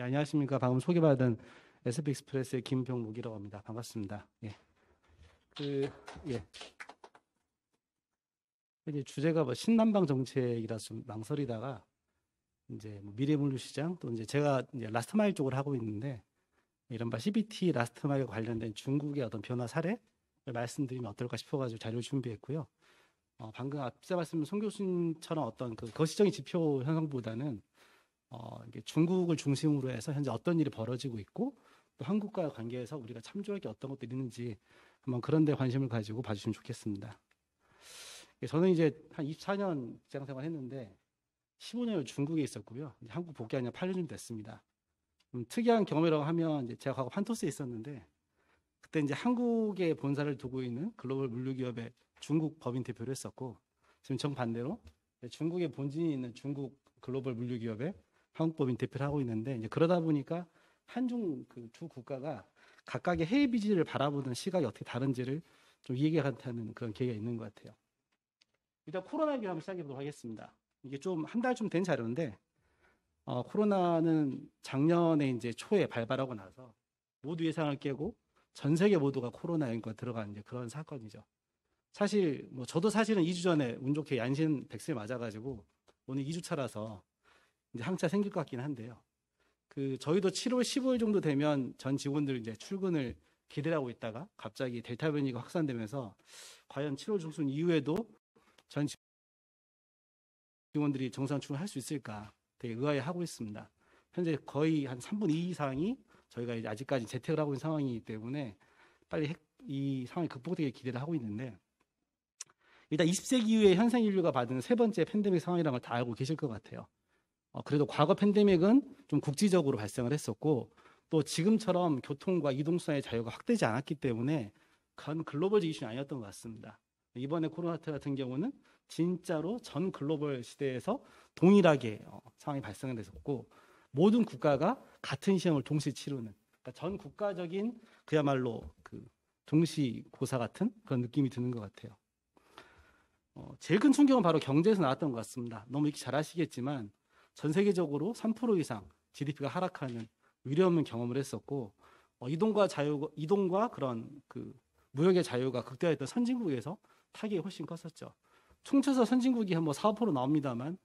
예, 안녕하십니까. 방금 소개받은 SB익스프레스의 김병록이라고 합니다. 반갑습니다. 예. 예. 이제 주제가 뭐 신남방 정책이라서 좀 망설이다가 이제 뭐 미래물류시장 또 이제 제가 이제 라스트 마일 쪽을 하고 있는데 이른바 CBT 라스트 마일 관련된 중국의 어떤 변화 사례를 말씀드리면 어떨까 싶어가지고 자료를 준비했고요. 방금 앞서 말씀드린 송 교수님처럼 어떤 그 거시적인 지표 형성보다는 이게 중국을 중심으로 해서 현재 어떤 일이 벌어지고 있고 또 한국과 관계에서 우리가 참조할 게 어떤 것들이 있는지 한번 그런 데 관심을 가지고 봐주시면 좋겠습니다. 저는 이제 한 24년 직장 생활 했는데 15년을 중국에 있었고요. 이제 한국 복귀한 지 8년 좀 됐습니다. 특이한 경험이라고 하면 이제 제가 과거 판토스에 있었는데 그때 이제 한국에 본사를 두고 있는 글로벌 물류기업의 중국 법인 대표를 했었고 지금 정반대로 중국에 본진이 있는 중국 글로벌 물류기업의 한국 법인 대표를 하고 있는데 이제 그러다 보니까 한중 그 두 국가가 각각의 해외 비즈를 바라보는 시각이 어떻게 다른지를 좀 이해하는 그런 계기가 있는 것 같아요. 일단 코로나 얘기 한번 시작해 보도록 하겠습니다. 이게 좀 한 달쯤 된 자료인데 코로나는 작년에 이제 초에 발발하고 나서 모두 예상을 깨고 전 세계 모두가 코로나에 들어간 이제 그런 사건이죠. 사실 뭐 저도 사실은 2주 전에 운 좋게 얀신 백신을 맞아가지고 오늘 2주 차라서 이제 항차 생길 것 같긴 한데요. 저희도 7월 15일 정도 되면 전 직원들 이제 출근을 기대하고 있다가 갑자기 델타 변이가 확산되면서 과연 7월 중순 이후에도 전 직원들이 정상 출근할 수 있을까 되게 의아해하고 있습니다. 현재 거의 한 3분의 2 이상이 저희가 이제 아직까지 재택을 하고 있는 상황이기 때문에 빨리 이 상황이 극복되길 기대를 하고 있는데 일단 20세기 이후에 현생 인류가 받은 세 번째 팬데믹 상황이라는 걸 다 알고 계실 것 같아요. 그래도 과거 팬데믹은 좀 국지적으로 발생을 했었고 또 지금처럼 교통과 이동수단의 자유가 확대되지 않았기 때문에 큰 글로벌 이슈는 아니었던 것 같습니다. 이번에 코로나 같은 경우는 진짜로 전 글로벌 시대에서 동일하게 상황이 발생했었고 모든 국가가 같은 시험을 동시에 치르는 그러니까 전 국가적인 그야말로 그 동시고사 같은 그런 느낌이 드는 것 같아요. 제일 큰 충격은 바로 경제에서 나왔던 것 같습니다. 너무 이렇게 잘 아시겠지만 전 세계적으로 3% 이상 GDP가 하락하는 위험한 경험을 했었고 이동과 그런 그 무역의 자유가 극대화했던 선진국에서 타격이 훨씬 컸었죠. 퉁쳐서 선진국이 한 4~5% 나옵니다만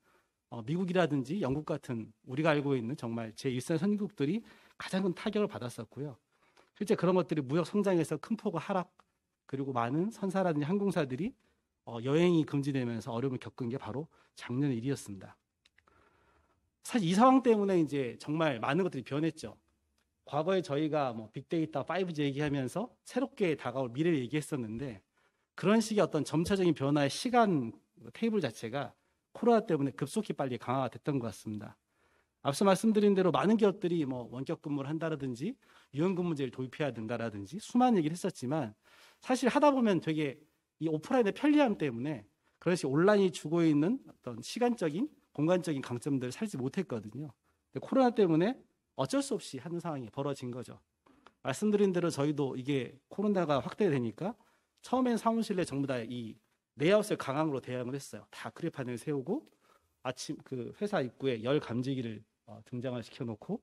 미국이라든지 영국 같은 우리가 알고 있는 정말 제1선 선진국들이 가장 큰 타격을 받았었고요. 실제 그런 것들이 무역 성장에서 큰 폭의 하락 그리고 많은 선사라든지 항공사들이 여행이 금지되면서 어려움을 겪은 게 바로 작년 일이었습니다. 사실 이 상황 때문에 이제 정말 많은 것들이 변했죠. 과거에 저희가 빅데이터, 5G 얘기하면서 새롭게 다가올 미래를 얘기했었는데 그런 식의 어떤 점차적인 변화의 시간 테이블 자체가 코로나 때문에 급속히 빨리 강화가 됐던 것 같습니다. 앞서 말씀드린 대로 많은 기업들이 원격 근무를 한다라든지 유연근무제를 도입해야 된다라든지 수많은 얘기를 했었지만 사실 하다 보면 되게 이 오프라인의 편리함 때문에 그런 식의 온라인이 주고 있는 어떤 시간적인 공간적인 강점들을 살지 못했거든요. 코로나 때문에 어쩔 수 없이 하는 상황이 벌어진 거죠. 말씀드린 대로 저희도 이게 코로나가 확대되니까 처음엔 사무실에 전부 다 이 레이아웃을 강황으로 대응을 했어요. 다 크레 파넬을 세우고 아침 그 회사 입구에 열 감지기를 등장을 시켜놓고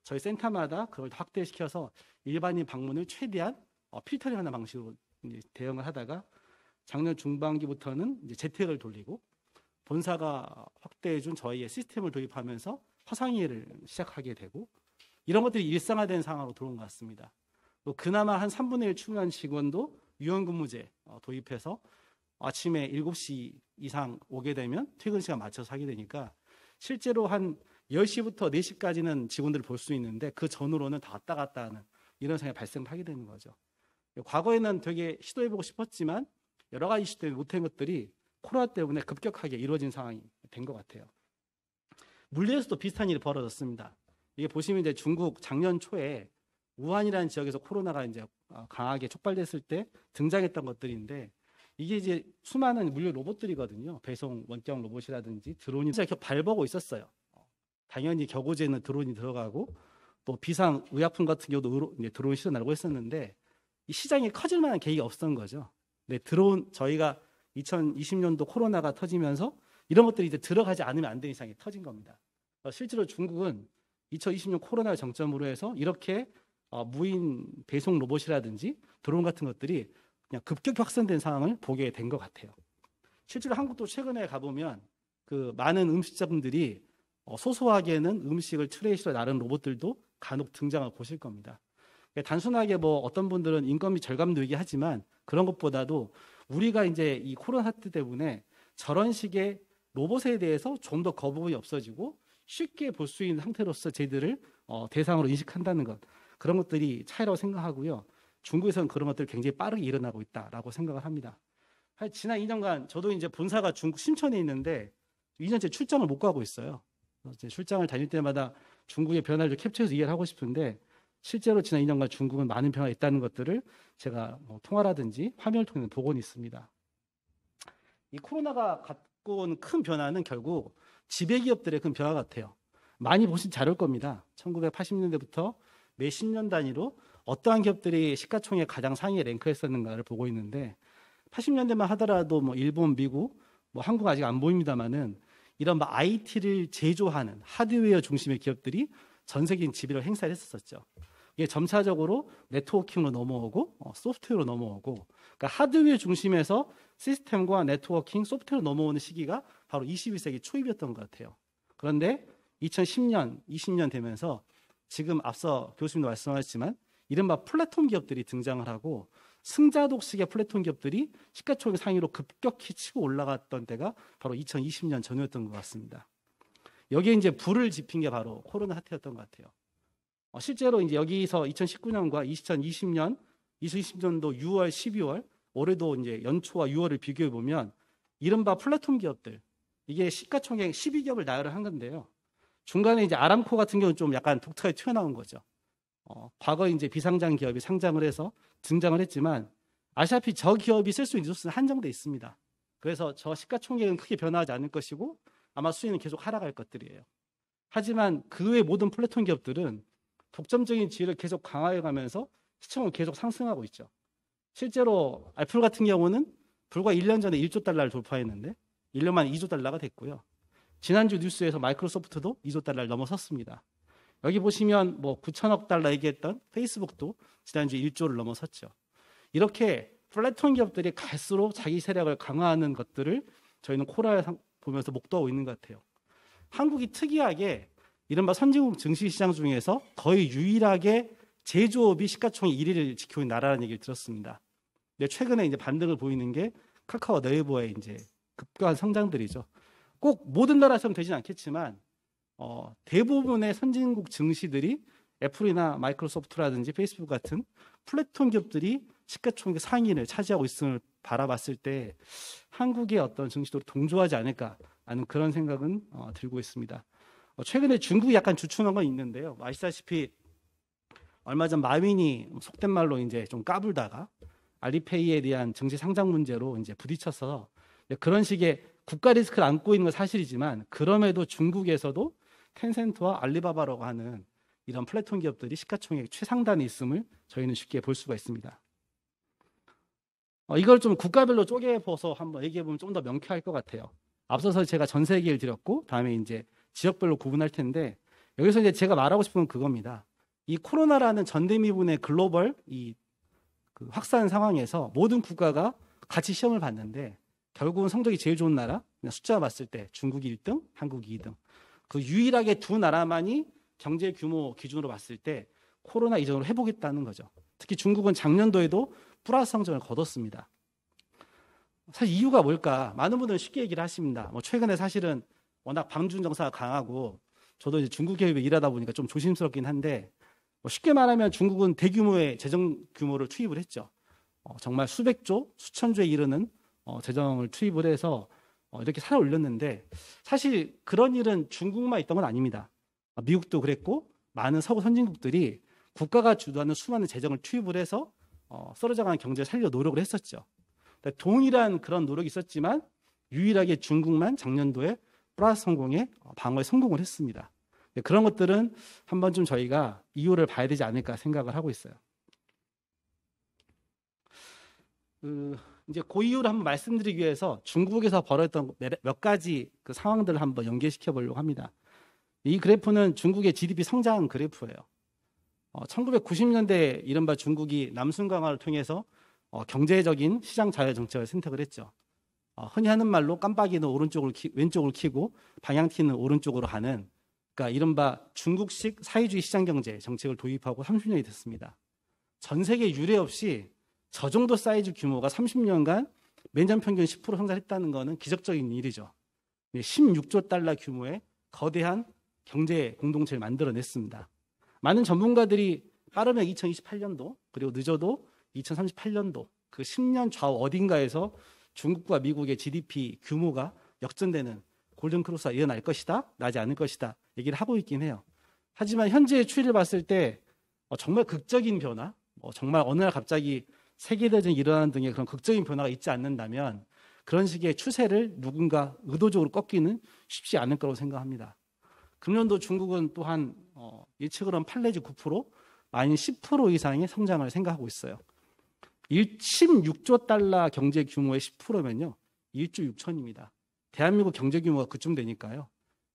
저희 센터마다 그걸 확대시켜서 일반인 방문을 최대한 필터링하는 방식으로 이제 대응을 하다가 작년 중반기부터는 이제 재택을 돌리고 본사가 확대해준 저희의 시스템을 도입하면서 화상회의를 시작하게 되고 이런 것들이 일상화된 상황으로 들어온 것 같습니다. 또 그나마 한 3분의 1 출근한 직원도 유연근무제 도입해서 아침에 7시 이상 오게 되면 퇴근 시간 맞춰서 하게 되니까 실제로 한 10시부터 4시까지는 직원들을 볼 수 있는데 그 전후로는 다 왔다 갔다 하는 이런 상황이 발생하게 되는 거죠. 과거에는 되게 시도해보고 싶었지만 여러 가지 시도 못한 것들이 코로나 때문에 급격하게 이루어진 상황이 된 것 같아요. 물리에서도 비슷한 일이 벌어졌습니다. 이게 보시면 이제 중국 작년 초에 우한이라는 지역에서 코로나가 이제 강하게 촉발됐을 때 등장했던 것들인데 이게 이제 수많은 물류 로봇들이거든요. 배송 원격 로봇이라든지 드론이 이렇게 발보고 있었어요. 당연히 겨고제는 드론이 들어가고 또 비상 의약품 같은 경우도 드론이 실어 나르고 했었는데 이 시장이 커질 만한 계기가 없었던 거죠. 네, 드론 저희가 2020년도 코로나가 터지면서 이런 것들이 이제 들어가지 않으면 안 되는 이상이 터진 겁니다. 실제로 중국은 2020년 코로나를 정점으로 해서 이렇게 무인 배송 로봇이라든지 드론 같은 것들이 그냥 급격히 확산된 상황을 보게 된 것 같아요. 실제로 한국도 최근에 가보면 그 많은 음식점들이 소소하게는 음식을 트레이시로 나른 로봇들도 간혹 등장을 보실 겁니다. 단순하게 뭐 어떤 분들은 인건비 절감도 얘기하지만 그런 것보다도 우리가 이제 이 코로나 사태 때문에 저런 식의 로봇에 대해서 좀 더 거부감이 없어지고 쉽게 볼 수 있는 상태로서 저희들을 대상으로 인식한다는 것, 그런 것들이 차이라고 생각하고요. 중국에서는 그런 것들이 굉장히 빠르게 일어나고 있다라고 생각을 합니다. 지난 2년간 저도 이제 본사가 중국 심천에 있는데 2년째 출장을 못 가고 있어요. 출장을 다닐 때마다 중국의 변화를 캡처해서 이해를 하고 싶은데 실제로 지난 2년간 중국은 많은 변화가 있다는 것들을 제가 통화라든지 화면을 통해 보고는 있습니다. 이 코로나가 갖고 온 큰 변화는 결국 지배기업들의 큰 변화 같아요. 많이 보신 자료일 겁니다. 1980년대부터 매 10년 단위로 어떠한 기업들이 시가총액 가장 상위에 랭크했었는가를 보고 있는데 80년대만 하더라도 뭐 일본, 미국, 뭐 한국 아직 안 보입니다만은 이런 뭐 IT를 제조하는 하드웨어 중심의 기업들이 전 세계인 지배를 행사를 했었죠. 이게 점차적으로 네트워킹으로 넘어오고 소프트웨어로 넘어오고, 그러니까 하드웨어 중심에서 시스템과 네트워킹, 소프트웨어로 넘어오는 시기가 바로 21세기 초입이었던 것 같아요. 그런데 2010년, 20년 되면서 지금 앞서 교수님도 말씀하셨지만 이른바 플랫폼 기업들이 등장을 하고 승자독식의 플랫폼 기업들이 시가총액 상위로 급격히 치고 올라갔던 때가 바로 2020년 전후였던 것 같습니다. 여기에 이제 불을 지핀 게 바로 코로나 사태였던 것 같아요. 실제로 이제 여기서 2019년과 2020년, 2020년도 6월, 12월, 올해도 이제 연초와 6월을 비교해 보면 이른바 플랫폼 기업들, 이게 시가총액 12기업을 나열을 한 건데요. 중간에 이제 아람코 같은 경우는 좀 약간 독특하게 튀어나온 거죠. 과거 이제 비상장 기업이 상장을 해서 등장을 했지만 아시다시피 저 기업이 쓸 수 있는 리소스는 한정돼 있습니다. 그래서 저 시가총액은 크게 변화하지 않을 것이고 아마 수익은 계속 하락할 것들이에요. 하지만 그 외 모든 플랫폼 기업들은 독점적인 지위를 계속 강화해가면서 시총을 계속 상승하고 있죠. 실제로 애플 같은 경우는 불과 1년 전에 1조 달러를 돌파했는데 1년 만에 2조 달러가 됐고요. 지난주 뉴스에서 마이크로소프트도 2조 달러를 넘어섰습니다. 여기 보시면 뭐 9천억 달러 얘기했던 페이스북도 지난주에 1조를 넘어섰죠. 이렇게 플랫폼 기업들이 갈수록 자기 세력을 강화하는 것들을 저희는 코로나를 보면서 목도하고 있는 것 같아요. 한국이 특이하게 이른바 선진국 증시시장 중에서 거의 유일하게 제조업이 시가총액 1위를 지키고 있는 나라라는 얘기를 들었습니다. 근데 최근에 이제 반등을 보이는 게 카카오 네이버의 이제 급격한 성장들이죠. 꼭 모든 나라처럼 되진 않겠지만 대부분의 선진국 증시들이 애플이나 마이크로소프트라든지 페이스북 같은 플랫폼 기업들이 시가총액 상위를 차지하고 있음을 바라봤을 때 한국의 어떤 증시도 동조하지 않을까 하는 그런 생각은 들고 있습니다. 최근에 중국이 약간 주춤한 건 있는데요. 아시다시피 얼마 전 마윈이 속된 말로 이제 좀 까불다가 알리페이에 대한 증시 상장 문제로 이제 부딪혀서 그런 식의 국가 리스크를 안고 있는 건 사실이지만 그럼에도 중국에서도 텐센트와 알리바바라고 하는 이런 플랫폼 기업들이 시가총액 최상단에 있음을 저희는 쉽게 볼 수가 있습니다. 이걸 좀 국가별로 쪼개서 한번 얘기해 보면 좀 더 명쾌할 것 같아요. 앞서서 제가 전 세계를 드렸고 다음에 이제 지역별로 구분할 텐데 여기서 이제 제가 말하고 싶은 건 그겁니다. 이 코로나라는 전대미분의 글로벌 그 확산 상황에서 모든 국가가 같이 시험을 봤는데 결국은 성적이 제일 좋은 나라, 그냥 숫자 봤을 때 중국이 1등, 한국이 2등. 그 유일하게 두 나라만이 경제 규모 기준으로 봤을 때 코로나 이전으로 회복했다는 거죠. 특히 중국은 작년도에도 플러스 성적을 거뒀습니다. 사실 이유가 뭘까? 많은 분들은 쉽게 얘기를 하십니다. 뭐 최근에 사실은 워낙 방중 정사가 강하고 저도 이제 중국 기업에 일하다 보니까 좀 조심스럽긴 한데 뭐 쉽게 말하면 중국은 대규모의 재정 규모를 투입을 했죠. 정말 수백조, 수천조에 이르는 재정을 투입을 해서 이렇게 살아 올렸는데 사실 그런 일은 중국만 있던 건 아닙니다. 미국도 그랬고 많은 서구 선진국들이 국가가 주도하는 수많은 재정을 투입을 해서 썰어져가는 경제를 살려 노력을 했었죠. 동일한 그런 노력이 있었지만 유일하게 중국만 작년도에 플러스 성공에 방어에 성공을 했습니다. 그런 것들은 한번 좀 저희가 이유를 봐야 되지 않을까 생각을 하고 있어요. 이제 그 이유를 한번 말씀드리기 위해서 중국에서 벌어졌던 몇 가지 그 상황들을 한번 연계시켜 보려고 합니다. 이 그래프는 중국의 GDP 성장 그래프예요. 1990년대 이른바 중국이 남순 강화를 통해서 경제적인 시장 자유 정책을 선택을 했죠. 흔히 하는 말로 깜빡이는 왼쪽을 켜고 방향키는 오른쪽으로 하는, 그러니까 이른바 중국식 사회주의 시장 경제 정책을 도입하고 30년이 됐습니다. 전 세계 유례 없이 저 정도 사이즈 규모가 30년간 매년 평균 10% 성장했다는 것은 기적적인 일이죠. 16조 달러 규모의 거대한 경제 공동체를 만들어냈습니다. 많은 전문가들이 빠르면 2028년도 그리고 늦어도 2038년도 그 10년 좌우 어딘가에서 중국과 미국의 GDP 규모가 역전되는 골든크로스가 일어날 것이다, 나지 않을 것이다 얘기를 하고 있긴 해요. 하지만 현재의 추이를 봤을 때 정말 극적인 변화, 정말 어느 날 갑자기 세계대전이 일어나는 등의 그런 극적인 변화가 있지 않는다면 그런 식의 추세를 누군가 의도적으로 꺾기는 쉽지 않을 거라고 생각합니다. 금년도 중국은 또한 예측으로는 판례지 9%, 마이너스 10% 이상의 성장을 생각하고 있어요. 16조 달러 경제 규모의 10%면요. 1조 6천입니다. 대한민국 경제 규모가 그쯤 되니까요.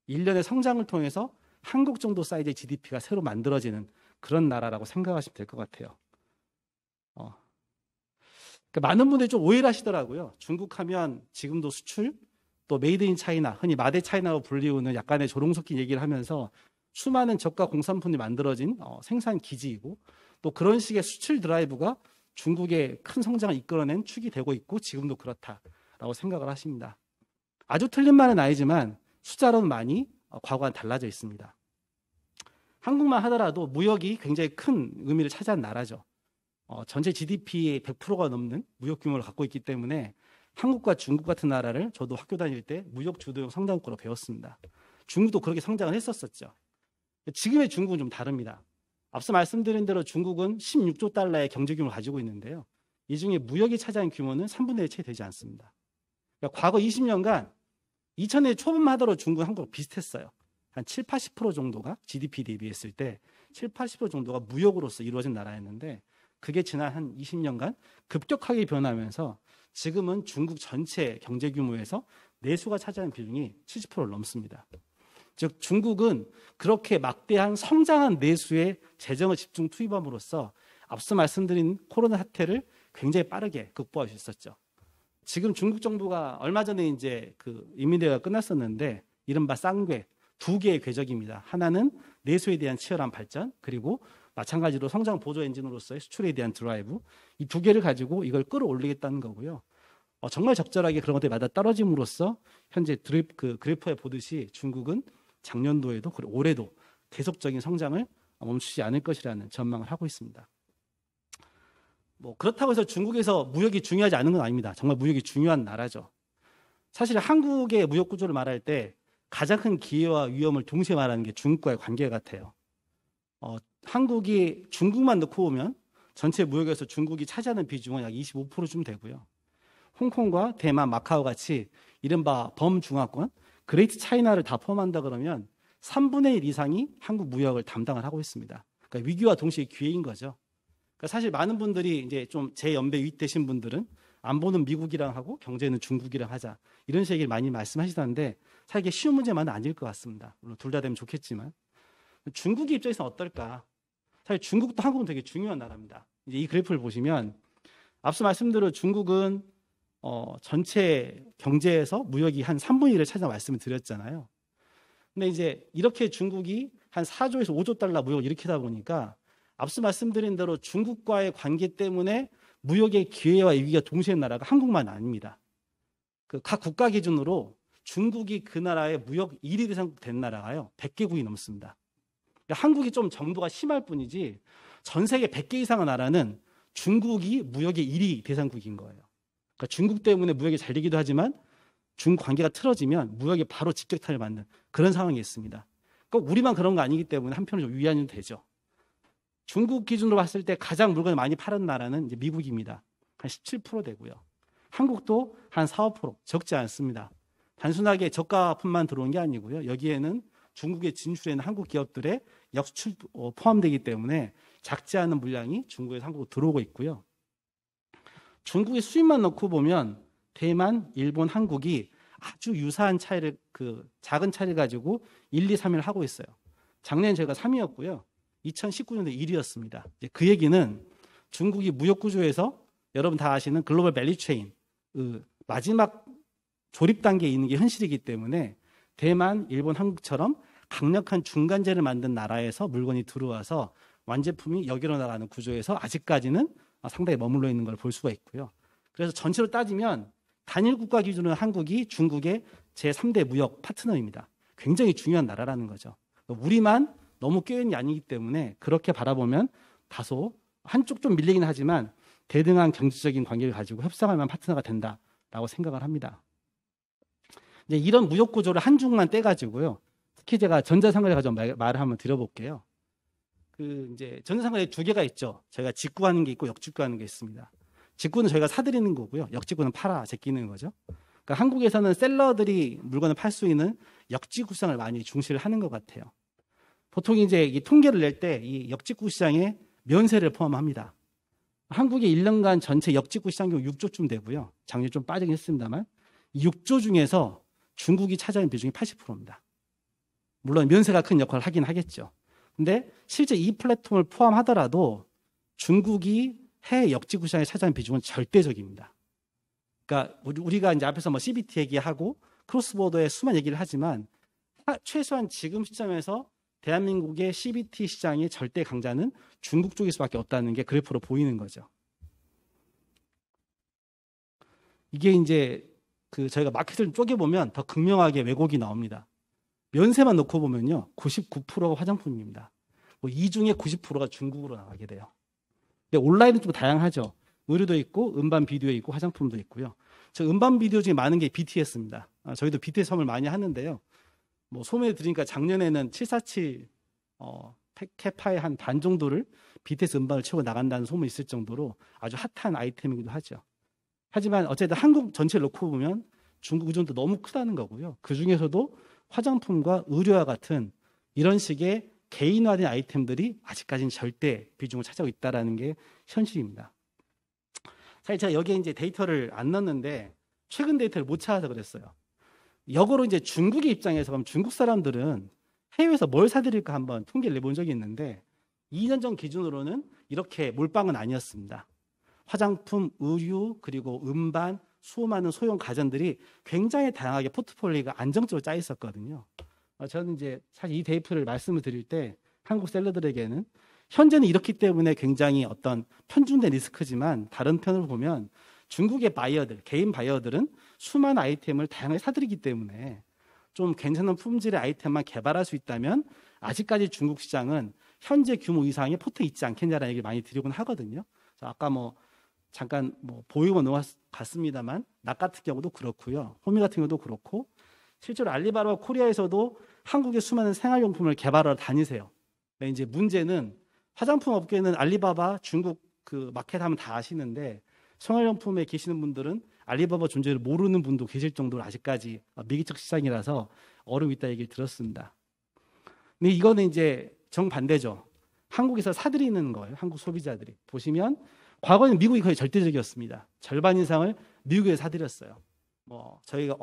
1년의 성장을 통해서 한국 정도 사이즈의 GDP가 새로 만들어지는 그런 나라라고 생각하시면 될 것 같아요. 그러니까 많은 분들이 좀 오해를 하시더라고요. 중국 하면 지금도 수출, 또 메이드 인 차이나, 흔히 마대 차이나로 불리우는 약간의 조롱 섞인 얘기를 하면서 수많은 저가 공산품이 만들어진 생산 기지이고 또 그런 식의 수출 드라이브가 중국의 큰 성장을 이끌어낸 축이 되고 있고 지금도 그렇다라고 생각을 하십니다. 아주 틀린 말은 아니지만 숫자로는 많이 과거와는 달라져 있습니다. 한국만 하더라도 무역이 굉장히 큰 의미를 차지한 나라죠. 전체 GDP의 100%가 넘는 무역 규모를 갖고 있기 때문에 한국과 중국 같은 나라를 저도 학교 다닐 때 무역 주도형 성장국으로 배웠습니다. 중국도 그렇게 성장을 했었었죠. 지금의 중국은 좀 다릅니다. 앞서 말씀드린 대로 중국은 16조 달러의 경제 규모를 가지고 있는데요. 이 중에 무역이 차지한 규모는 3분의 1 채 되지 않습니다. 그러니까 과거 20년간 2000년 초반만 하더라도 중국은 한국과 비슷했어요. 한 7, 80% 정도가 GDP 대비했을 때 7, 80% 정도가 무역으로서 이루어진 나라였는데 그게 지난 한 20년간 급격하게 변하면서 지금은 중국 전체 경제 규모에서 내수가 차지하는 비중이 70%를 넘습니다. 즉 중국은 그렇게 막대한 성장한 내수에 재정을 집중 투입함으로써 앞서 말씀드린 코로나 사태를 굉장히 빠르게 극복할 수 있었죠. 지금 중국 정부가 얼마 전에 이제 그 인민대회가 끝났었는데 이른바 쌍궤 두 개의 궤적입니다. 하나는 내수에 대한 치열한 발전, 그리고 마찬가지로 성장 보조 엔진으로서의 수출에 대한 드라이브, 이 두 개를 가지고 이걸 끌어올리겠다는 거고요. 정말 적절하게 그런 것들이 맞아 떨어짐으로써 현재 그래프에 보듯이 중국은 작년도에도 그리고 올해도 계속적인 성장을 멈추지 않을 것이라는 전망을 하고 있습니다. 그렇다고 해서 중국에서 무역이 중요하지 않은 건 아닙니다. 정말 무역이 중요한 나라죠. 사실 한국의 무역 구조를 말할 때 가장 큰 기회와 위험을 동시에 말하는 게 중국과의 관계 같아요. 한국이 중국만 넣고 보면 전체 무역에서 중국이 차지하는 비중은 약 25%쯤 되고요. 홍콩과 대만, 마카오 같이 이른바 범중화권, 그레이트 차이나를 다 포함한다 그러면 3분의 1 이상이 한국 무역을 담당을 하고 있습니다. 그러니까 위기와 동시에 기회인 거죠. 그러니까 사실 많은 분들이 이제 좀 제 연배 윗되신 분들은 안보는 미국이랑 하고 경제는 중국이랑 하자 이런 식의 얘기를 많이 말씀하시던데 사실 이게 쉬운 문제만은 아닐 것 같습니다. 물론 둘 다 되면 좋겠지만 중국의 입장에서는 어떨까? 사실 중국도 한국은 되게 중요한 나라입니다. 이제 이 그래프를 보시면 앞서 말씀드린 중국은 전체 경제에서 무역이 한 3분의 1을 차지한 말씀을 드렸잖아요. 근데 이제 이렇게 중국이 한 4조에서 5조 달러 무역을 일으키다 보니까 앞서 말씀드린 대로 중국과의 관계 때문에 무역의 기회와 위기가 동시에 있는 나라가 한국만 아닙니다. 각 국가 기준으로 중국이 그 나라의 무역 1위 대상국 된 나라가요 100개국이 넘습니다. 그러니까 한국이 좀 정도가 심할 뿐이지 전 세계 100개 이상의 나라는 중국이 무역의 1위 대상국인 거예요. 그러니까 중국 때문에 무역이 잘 되기도 하지만 중국 관계가 틀어지면 무역에 바로 직격탄을 맞는 그런 상황이 있습니다. 그러니까 우리만 그런 거 아니기 때문에 한편으로 좀 위안이 되죠. 중국 기준으로 봤을 때 가장 물건을 많이 파는 나라는 이제 미국입니다. 한 17% 되고요. 한국도 한 4, 5% 적지 않습니다. 단순하게 저가품만 들어온 게 아니고요. 여기에는 중국에 진출하는 한국 기업들의 역수출 포함되기 때문에 작지 않은 물량이 중국에서 한국으로 들어오고 있고요. 중국의 수입만 넣고 보면 대만, 일본, 한국이 아주 유사한 차이를 작은 차이를 가지고 1, 2, 3위를 하고 있어요. 작년 저희가 3위였고요. 2019년도 1위였습니다. 이제 그 얘기는 중국이 무역 구조에서 여러분 다 아시는 글로벌 밸류체인 마지막 조립 단계에 있는 게 현실이기 때문에 대만, 일본, 한국처럼 강력한 중간재를 만든 나라에서 물건이 들어와서 완제품이 여기로 나가는 구조에서 아직까지는 상당히 머물러 있는 걸 볼 수가 있고요. 그래서 전체로 따지면 단일 국가 기준으로 한국이 중국의 제3대 무역 파트너입니다. 굉장히 중요한 나라라는 거죠. 우리만 너무 껴있는 게 아니기 때문에 그렇게 바라보면 다소 한쪽 좀 밀리긴 하지만 대등한 경제적인 관계를 가지고 협상할 만한 파트너가 된다라고 생각을 합니다. 이제 이런 무역 구조를 한중만 떼가지고요. 특히 제가 전자상거래 가지고 말을 한번 드려볼게요. 이제 전자상거래 두 개가 있죠. 저희가 직구하는 게 있고 역직구하는 게 있습니다. 직구는 저희가 사들이는 거고요. 역직구는 팔아 제끼는 거죠. 그러니까 한국에서는 셀러들이 물건을 팔 수 있는 역직구 시장을 많이 중시를 하는 것 같아요. 보통 이제 이 통계를 낼 때 이 역직구 시장에 면세를 포함합니다. 한국의 1년간 전체 역직구 시장 규모 6조쯤 되고요. 작년에 좀 빠지긴 했습니다만 6조 중에서 중국이 차지하는 비중이 80%입니다. 물론 면세가 큰 역할을 하긴 하겠죠. 근데 실제 이 플랫폼을 포함하더라도 중국이 해외 역직구 시장에 차지하는 비중은 절대적입니다. 그러니까 우리가 이제 앞에서 뭐 CBT 얘기하고 크로스보더의 수많은 얘기를 하지만 최소한 지금 시점에서 대한민국의 CBT 시장의 절대 강자는 중국 쪽일 수밖에 없다는 게 그래프로 보이는 거죠. 이게 이제 저희가 마켓을 쪼개보면 더 극명하게 왜곡이 나옵니다. 면세만 놓고 보면요, 99%가 화장품입니다. 이 중에 90%가 중국으로 나가게 돼요. 근데 온라인은 좀 다양하죠. 의류도 있고, 음반 비디오 있고, 화장품도 있고요. 저 음반 비디오 중에 많은 게 BTS입니다. 저희도 BTS 선물 많이 하는데요. 뭐 소매를 드리니까 작년에는 747 캐파의 한 반 정도를 BTS 음반을 채우고 나간다는 소문이 있을 정도로 아주 핫한 아이템이기도 하죠. 하지만 어쨌든 한국 전체를 놓고 보면 중국 의존도 너무 크다는 거고요. 그 중에서도 화장품과 의류와 같은 이런 식의 개인화된 아이템들이 아직까지는 절대 비중을 차지하고 있다는 게 현실입니다. 사실 제가 여기에 이제 데이터를 안 넣었는데 최근 데이터를 못 찾아서 그랬어요. 역으로 이제 중국의 입장에서 그럼 중국 사람들은 해외에서 뭘 사들일까 한번 통계를 내본 적이 있는데 2년 전 기준으로는 이렇게 몰빵은 아니었습니다. 화장품, 의류, 그리고 음반, 수많은 소형 가전들이 굉장히 다양하게 포트폴리오가 안정적으로 짜 있었거든요. 저는 이제 사실 이 데이터를 말씀을 드릴 때 한국 셀러들에게는 현재는 이렇기 때문에 굉장히 어떤 편중된 리스크지만 다른 편으로 보면 중국의 바이어들, 개인 바이어들은 수많은 아이템을 다양하게 사들이기 때문에 좀 괜찮은 품질의 아이템만 개발할 수 있다면 아직까지 중국 시장은 현재 규모 이상의 포트에 있지 않겠냐라는 얘기를 많이 드리곤 하거든요. 아까 잠깐 보이고 넘어갔습니다만 낙 같은 경우도 그렇고요. 호미 같은 경우도 그렇고 실제로 알리바바 코리아에서도 한국의 수많은 생활용품을 개발하러 다니세요. 이제 문제는 화장품 업계는 알리바바 중국 마켓 하면 다 아시는데 생활용품에 계시는 분들은 알리바바 존재를 모르는 분도 계실 정도로 아직까지 미개척 시장이라서 어려움이 있다 얘기를 들었습니다. 근데 이거는 이제 정반대죠. 한국에서 사들이는 거예요. 한국 소비자들이. 보시면 과거에는 미국이 거의 절대적이었습니다. 절반 이상을 미국에서 사들였어요. 저희가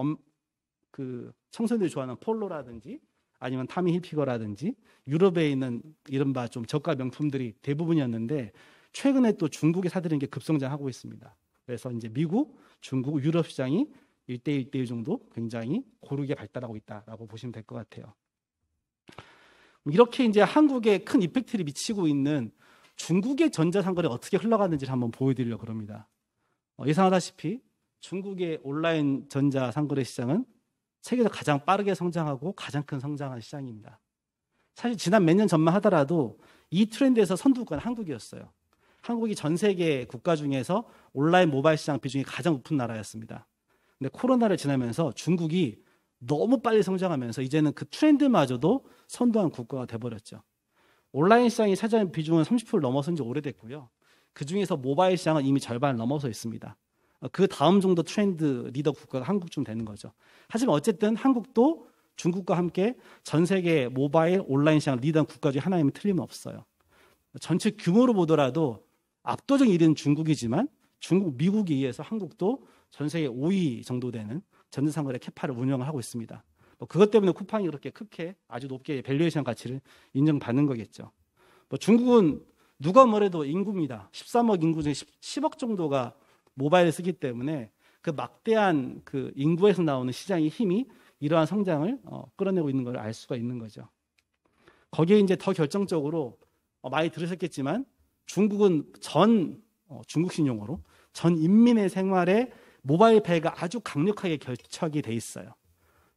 청소년들이 좋아하는 폴로라든지 아니면 타미 힐피거라든지 유럽에 있는 이른바 좀 저가 명품들이 대부분이었는데 최근에 또 중국에 사들이는 게 급성장하고 있습니다. 그래서 이제 미국, 중국, 유럽 시장이 1대1 정도 굉장히 고르게 발달하고 있다라고 보시면 될 것 같아요. 이렇게 이제 한국에 큰 이펙트를 미치고 있는 중국의 전자상거래가 어떻게 흘러가는지를 한번 보여드리려고 합니다. 예상하다시피 중국의 온라인 전자상거래 시장은 세계에서 가장 빠르게 성장하고 가장 큰 성장한 시장입니다. 사실 지난 몇 년 전만 하더라도 이 트렌드에서 선두국가는 한국이었어요. 한국이 전 세계 국가 중에서 온라인 모바일 시장 비중이 가장 높은 나라였습니다. 근데 코로나를 지나면서 중국이 너무 빨리 성장하면서 이제는 그 트렌드마저도 선도한 국가가 돼버렸죠. 온라인 시장이 차지하는 비중은 30%를 넘어선 지 오래됐고요. 그중에서 모바일 시장은 이미 절반을 넘어서 있습니다. 그 다음 정도 트렌드 리더 국가가 한국쯤 되는 거죠. 하지만 어쨌든 한국도 중국과 함께 전 세계 모바일 온라인 시장 리더한 국가 중에 하나이면 틀림없어요. 전체 규모로 보더라도 압도적 1위는 중국이지만 중국, 미국에 의해서 한국도 전 세계 5위 정도 되는 전자상거래 캐파를 운영을 하고 있습니다. 뭐 그것 때문에 쿠팡이 그렇게 크게 아주 높게 밸류에이션 가치를 인정받는 거겠죠. 뭐 중국은 누가 뭐래도 인구입니다. 13억 인구 중에 10억 정도가 모바일을 쓰기 때문에 그 막대한 그 인구에서 나오는 시장의 힘이 이러한 성장을 끌어내고 있는 걸 알 수가 있는 거죠. 거기에 이제 더 결정적으로 많이 들으셨겠지만 중국은 중국식 용어로 전 인민의 생활에 모바일 페이가 아주 강력하게 결착이 돼 있어요.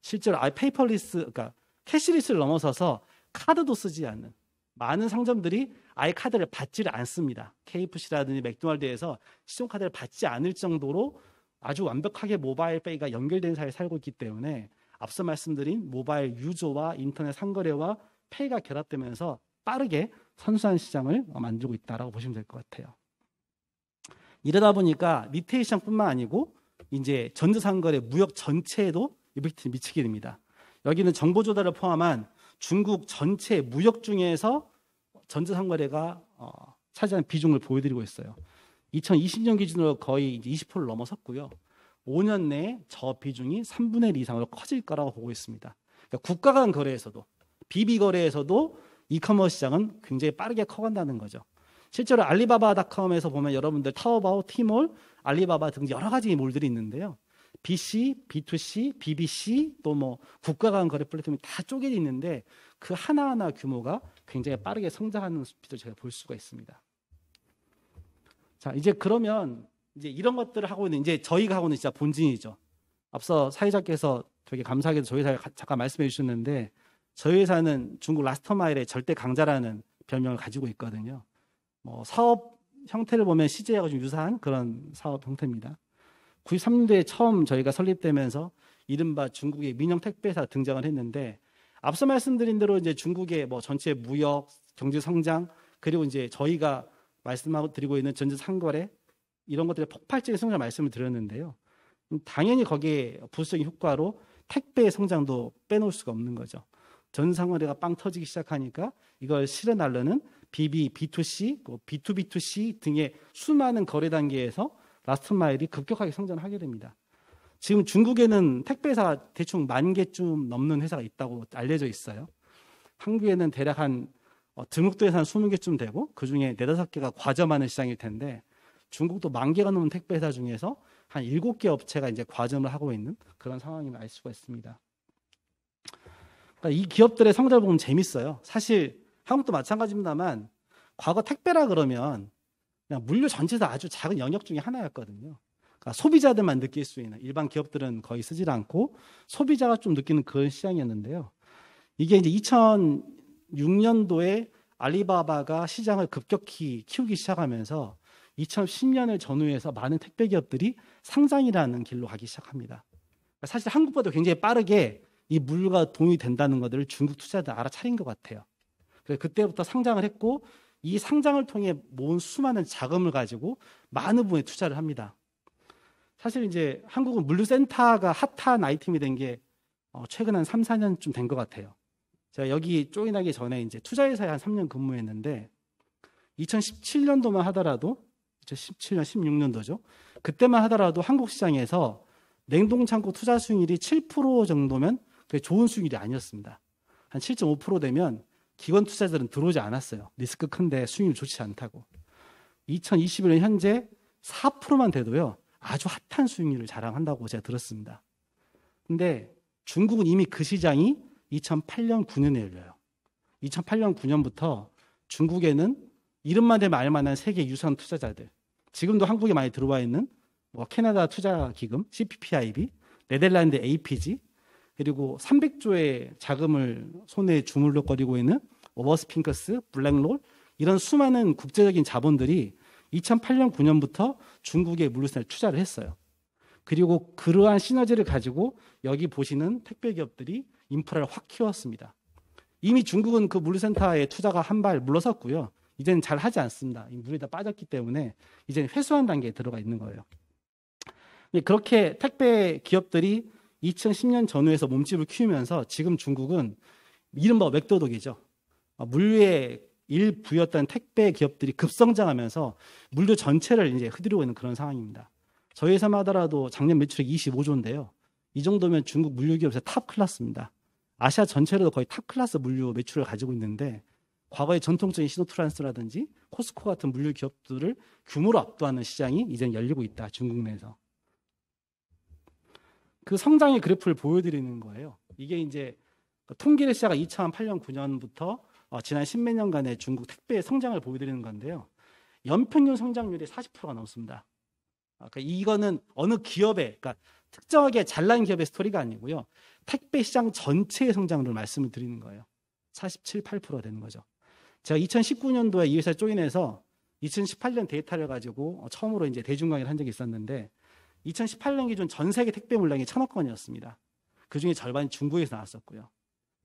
실제로 페이퍼리스, 그러니까 캐시리스를 넘어서서 카드도 쓰지 않는 많은 상점들이 아예 카드를 받지를 않습니다. KFC라든지 맥도날드에서 신용카드를 받지 않을 정도로 아주 완벽하게 모바일 페이가 연결된 사회에 살고 있기 때문에 앞서 말씀드린 모바일 유저와 인터넷 상거래와 페이가 결합되면서 빠르게 선수한 시장을 만들고 있다라고 보시면 될 것 같아요. 이러다 보니까 리테일 시장뿐만 아니고 이제 전자상거래 무역 전체에도 이펙트를 미치게 됩니다. 여기는 정보 조달을 포함한 중국 전체 무역 중에서 전자상거래가 차지하는 비중을 보여드리고 있어요. 2020년 기준으로 거의 이제 20%를 넘어섰고요. 5년 내에 저 비중이 3분의 1 이상으로 커질 거라고 보고 있습니다. 그러니까 국가 간 거래에서도 비비 거래에서도 이커머스 시장은 굉장히 빠르게 커간다는 거죠. 실제로 알리바바닷컴에서 보면 여러분들 타오바오, 티몰, 알리바바 등 여러 가지 몰들이 있는데요. BC, B2C, BBC 또 뭐 국가 간 거래 플랫폼이 다 쪼개져 있는데 그 하나하나 규모가 굉장히 빠르게 성장하는 스피드를 제가 볼 수가 있습니다. 자, 이제 그러면 이제 이런 것들을 하고 있는 이제 저희가 하고 있는 진짜 본진이죠. 앞서 사회자께서 되게 감사하게도 저희 회사 잠깐 말씀해 주셨는데 저희 회사는 중국 라스트마일의 절대 강자라는 별명을 가지고 있거든요. 뭐 사업 형태를 보면 CJ하고 좀 유사한 그런 사업 형태입니다. 93년도에 처음 저희가 설립되면서 이른바 중국의 민영 택배사가 등장을 했는데 앞서 말씀드린 대로 이제 중국의 뭐 전체 무역, 경제 성장 그리고 이제 저희가 말씀하고 드리고 있는 전자 상거래 이런 것들의 폭발적인 성장 말씀을 드렸는데요. 당연히 거기에 부수적인 효과로 택배의 성장도 빼놓을 수가 없는 거죠. 전상거래가 빵 터지기 시작하니까 이걸 실어나르는 BB, B2C, B2B2C 등의 수많은 거래 단계에서 라스트 마일이 급격하게 성장하게 됩니다. 지금 중국에는 택배사 대충 10,000개쯤 넘는 회사가 있다고 알려져 있어요. 한국에는 대략 한 등록도에서 한 20개쯤 되고 그중에 4-5개가 과점하는 시장일 텐데 중국도 10,000개가 넘는 택배사 중에서 한 7개 업체가 이제 과점을 하고 있는 그런 상황임을 알 수가 있습니다. 그러니까 이 기업들의 성장을 보면 재밌어요. 사실 한국도 마찬가지입니다만 과거 택배라 그러면 그냥 물류 전체에서 아주 작은 영역 중에 하나였거든요. 그러니까 소비자들만 느낄 수 있는 일반 기업들은 거의 쓰질 않고 소비자가 좀 느끼는 그런 시장이었는데요. 이게 이제 2006년도에 알리바바가 시장을 급격히 키우기 시작하면서 2010년을 전후해서 많은 택배 기업들이 상장이라는 길로 가기 시작합니다. 그러니까 사실 한국보다 굉장히 빠르게 이 물류가 도움이 된다는 것들을 중국 투자자들 알아차린 것 같아요. 그래서 그때부터 상장을 했고 이 상장을 통해 모은 수많은 자금을 가지고 많은 부분에 투자를 합니다. 사실 이제 한국은 물류센터가 핫한 아이템이 된 게 최근 한 3-4년쯤 된 것 같아요. 제가 여기 조인하기 전에 이제 투자회사에 한 3년 근무했는데 2017년도만 하더라도 2017년, 16년도죠. 그때만 하더라도 한국 시장에서 냉동창고 투자 수익률이 7% 정도면 그게 좋은 수익률이 아니었습니다. 한 7.5% 되면 기관 투자자들은 들어오지 않았어요. 리스크 큰데 수익률 좋지 않다고. 2021년 현재 4%만 돼도요. 아주 핫한 수익률을 자랑한다고 제가 들었습니다. 근데 중국은 이미 그 시장이 2008년, 9년에 열려요. 2008년, 9년부터 중국에는 이름만 대면 알만한 세계 유선 투자자들, 지금도 한국에 많이 들어와 있는 뭐 캐나다 투자기금, CPPIB, 네덜란드 APG, 그리고 300조의 자금을 손에 주물럭거리고 있는 오버스핑크스, 블랙롤 이런 수많은 국제적인 자본들이 2008년, 9년부터 중국의 물류센터에 투자를 했어요. 그리고 그러한 시너지를 가지고 여기 보시는 택배 기업들이 인프라를 확 키웠습니다. 이미 중국은 그 물류센터에 투자가 한 발 물러섰고요. 이제는 잘 하지 않습니다. 물이 다 빠졌기 때문에 이제는 회수한 단계에 들어가 있는 거예요. 그렇게 택배 기업들이 2010년 전후에서 몸집을 키우면서 지금 중국은 이른바 맥도독이죠. 물류의 일부였던 택배 기업들이 급성장하면서 물류 전체를 이제 흐드리고 있는 그런 상황입니다. 저희 회사만 하더라도 작년 매출액 25조인데요. 이 정도면 중국 물류기업에서 탑 클래스입니다. 아시아 전체로도 거의 탑 클래스 물류 매출을 가지고 있는데 과거의 전통적인 시노트란스라든지 코스코 같은 물류 기업들을 규모로 압도하는 시장이 이제는 열리고 있다. 중국 내에서. 그 성장의 그래프를 보여드리는 거예요. 이게 이제 통계를 시작한 2008년, 9년부터 지난 십몇 년간의 중국 택배의 성장을 보여드리는 건데요. 연평균 성장률이 40%가 넘습니다. 그러니까 이거는 어느 기업의, 그러니까 특정하게 잘난 기업의 스토리가 아니고요. 택배 시장 전체의 성장률을 말씀을 드리는 거예요. 47, 8% 되는 거죠. 제가 2019년도에 이 회사를 조인해서 2018년 데이터를 가지고 처음으로 이제 대중 강의를 한 적이 있었는데 2018년 기준 전 세계 택배 물량이 1,000억 건이었습니다. 그 중에 절반이 중국에서 나왔었고요.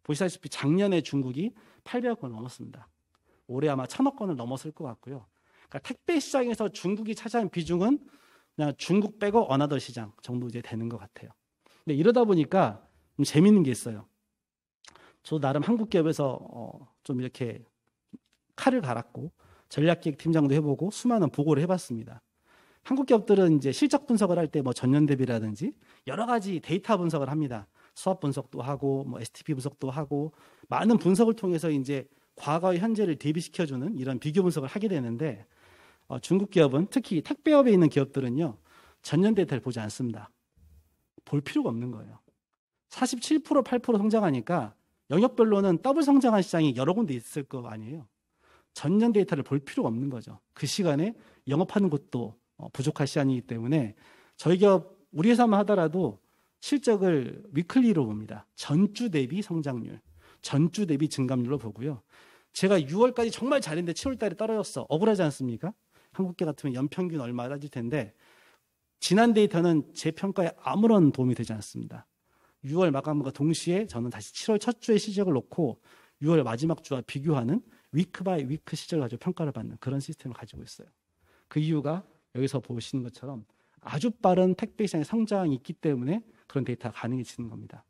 보시다시피 작년에 중국이 800억 건을 넘었습니다. 올해 아마 1,000억 건을 넘었을 것 같고요. 그러니까 택배 시장에서 중국이 차지한 비중은 그냥 중국 빼고 어나더 시장 정도 이제 되는 것 같아요. 근데 이러다 보니까 좀 재밌는 게 있어요. 저도 나름 한국 기업에서 좀 이렇게 칼을 갈았고 전략기획 팀장도 해보고 수많은 보고를 해봤습니다. 한국 기업들은 이제 실적 분석을 할 때 뭐 전년 대비라든지 여러 가지 데이터 분석을 합니다. 수합 분석도 하고 뭐 STP 분석도 하고 많은 분석을 통해서 이제 과거의 현재를 대비시켜주는 이런 비교 분석을 하게 되는데 중국 기업은 특히 택배업에 있는 기업들은요. 전년 데이터를 보지 않습니다. 볼 필요가 없는 거예요. 47%, 8% 성장하니까 영역별로는 더블 성장한 시장이 여러 군데 있을 거 아니에요. 전년 데이터를 볼 필요가 없는 거죠. 그 시간에 영업하는 곳도 부족할 시간이기 때문에 저희 기업, 우리 회사만 하더라도 실적을 위클리로 봅니다. 전주 대비 성장률, 전주 대비 증감률로 보고요. 제가 6월까지 정말 잘했는데 7월 달에 떨어졌어. 억울하지 않습니까? 한국계 같으면 연평균 얼마 따질 텐데 지난 데이터는 제 평가에 아무런 도움이 되지 않습니다. 6월 마감과 동시에 저는 다시 7월 첫 주의 시적을 놓고 6월 마지막 주와 비교하는 위크 바이 위크 시적을 가지고 평가를 받는 그런 시스템을 가지고 있어요. 그 이유가 여기서 보시는 것처럼 아주 빠른 택배 시장의 성장이 있기 때문에 그런 데이터가 가능해지는 겁니다.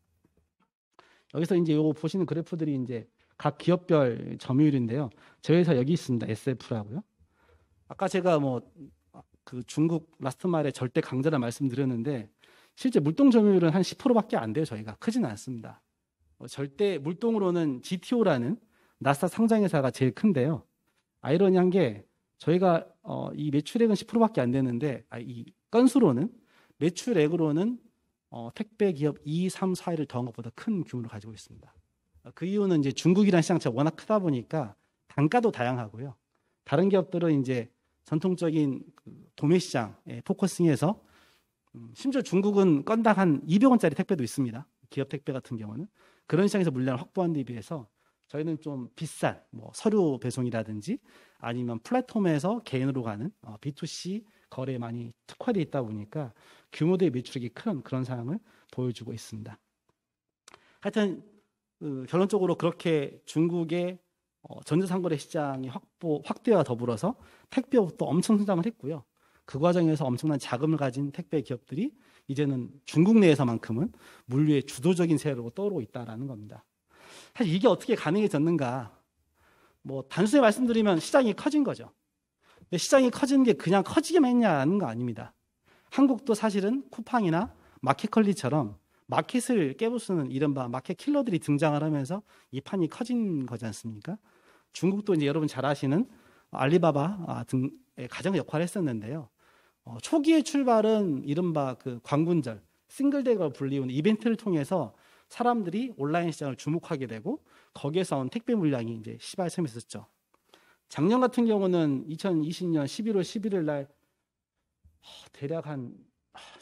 여기서 이제 요거 보시는 그래프들이 이제 각 기업별 점유율인데요. 저희 회사 여기 있습니다. SF라고요. 아까 제가 그 중국 라스트 마일의 절대 강자라 말씀드렸는데 실제 물동 점유율은 한 10%밖에 안 돼요. 저희가 크지는 않습니다. 절대 물동으로는 GTO라는 나스닥 상장회사가 제일 큰데요. 아이러니한 게 저희가 이 매출액은 10%밖에 안 되는데 이 건수로는 매출액으로는 택배 기업 2, 3, 4위를 더한 것보다 큰 규모를 가지고 있습니다. 그 이유는 이제 중국이라는 시장 자체가 워낙 크다 보니까 단가도 다양하고요. 다른 기업들은 이제 전통적인 도매 시장에 포커싱해서 심지어 중국은 건당 한 200원짜리 택배도 있습니다. 기업 택배 같은 경우는 그런 시장에서 물량을 확보하는 데 비해서 저희는 좀 비싼 서류 배송이라든지 아니면 플랫폼에서 개인으로 가는 B2C 거래에 많이 특화되어 있다 보니까 규모대의 매출액이 큰 그런 상황을 보여주고 있습니다. 하여튼 결론적으로 그렇게 중국의 전자상거래 시장의 확대와 더불어서 택배업도 엄청 성장을 했고요. 그 과정에서 엄청난 자금을 가진 택배 기업들이 이제는 중국 내에서만큼은 물류의 주도적인 세력으로 떠오르고 있다는 겁니다. 사실 이게 어떻게 가능해졌는가? 단순히 말씀드리면 시장이 커진 거죠. 근데 시장이 커지는 게 그냥 커지기만 했냐는 거 아닙니다. 한국도 사실은 쿠팡이나 마켓컬리처럼 마켓을 깨부수는 이른바 마켓 킬러들이 등장을 하면서 이 판이 커진 거지 않습니까? 중국도 이제 여러분 잘 아시는 알리바바 등의 가장 역할을 했었는데요. 초기의 출발은 이른바 그 광군절, 싱글데이가 불리우는 이벤트를 통해서 사람들이 온라인 시장을 주목하게 되고 거기에서 온 택배 물량이 이제 시발점했었죠. 작년 같은 경우는 2020년 11월 11일 날 대략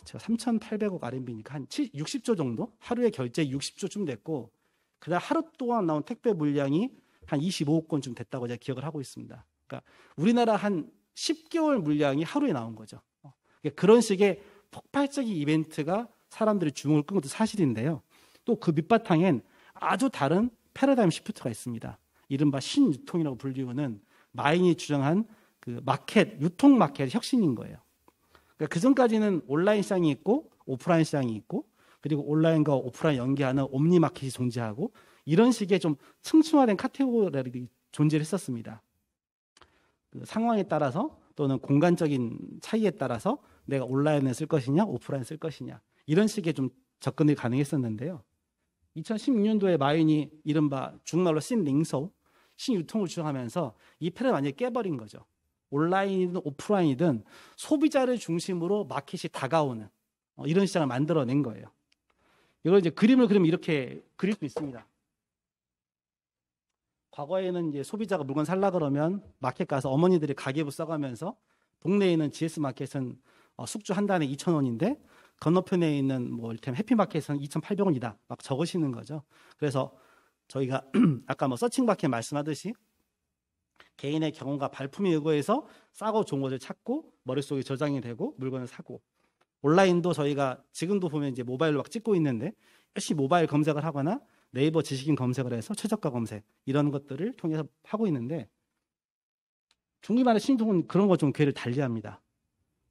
제가 3,800억 RMB니까 한 60조 정도? 하루에 결제 60조쯤 됐고 그다음 하루 동안 나온 택배 물량이 한 25억 건쯤 됐다고 제가 기억을 하고 있습니다. 그러니까 우리나라 한 10개월 물량이 하루에 나온 거죠. 그런 식의 폭발적인 이벤트가 사람들의 주목을 끈 것도 사실인데요. 또 그 밑바탕엔 아주 다른 패러다임 시프트가 있습니다. 이른바 신유통이라고 불리우는 마인이 주장한 그 마켓, 유통 마켓 혁신인 거예요. 그러니까 그 전까지는 온라인 시장이 있고 오프라인 시장이 있고 그리고 온라인과 오프라인 연계하는 옴니 마켓이 존재하고 이런 식의 좀 층층화된 카테고리들이 존재를 했었습니다. 그 상황에 따라서 또는 공간적인 차이에 따라서 내가 온라인을 쓸 것이냐 오프라인 쓸 것이냐 이런 식의 좀 접근이 가능했었는데요. 2016년도에 마윈이 이른바 중국말로 신링소, 신유통을 주장하면서 이 패를 완전히 깨버린 거죠. 온라인이든 오프라인이든 소비자를 중심으로 마켓이 다가오는 이런 시장을 만들어낸 거예요. 이걸 이제 그림을 그리면 이렇게 그릴 수 있습니다. 과거에는 이제 소비자가 물건 살라 그러면 마켓 가서 어머니들이 가계부 써가면서 동네에 있는 GS 마켓은 숙주 한 단에 2,000원인데 건너편에 있는 뭐 이를테면 해피마켓은 2,800원이다 막 적으시는 거죠. 그래서 저희가 아까 뭐 서칭마켓 말씀하듯이 개인의 경험과 발품에 의거해서 싸고 좋은 것을 찾고 머릿속에 저장이 되고 물건을 사고, 온라인도 저희가 지금도 보면 이제 모바일로 막 찍고 있는데 열심히 모바일 검색을 하거나 네이버 지식인 검색을 해서 최저가 검색 이런 것들을 통해서 하고 있는데, 중국말의 신통은 그런 거 좀 궤를 달리합니다.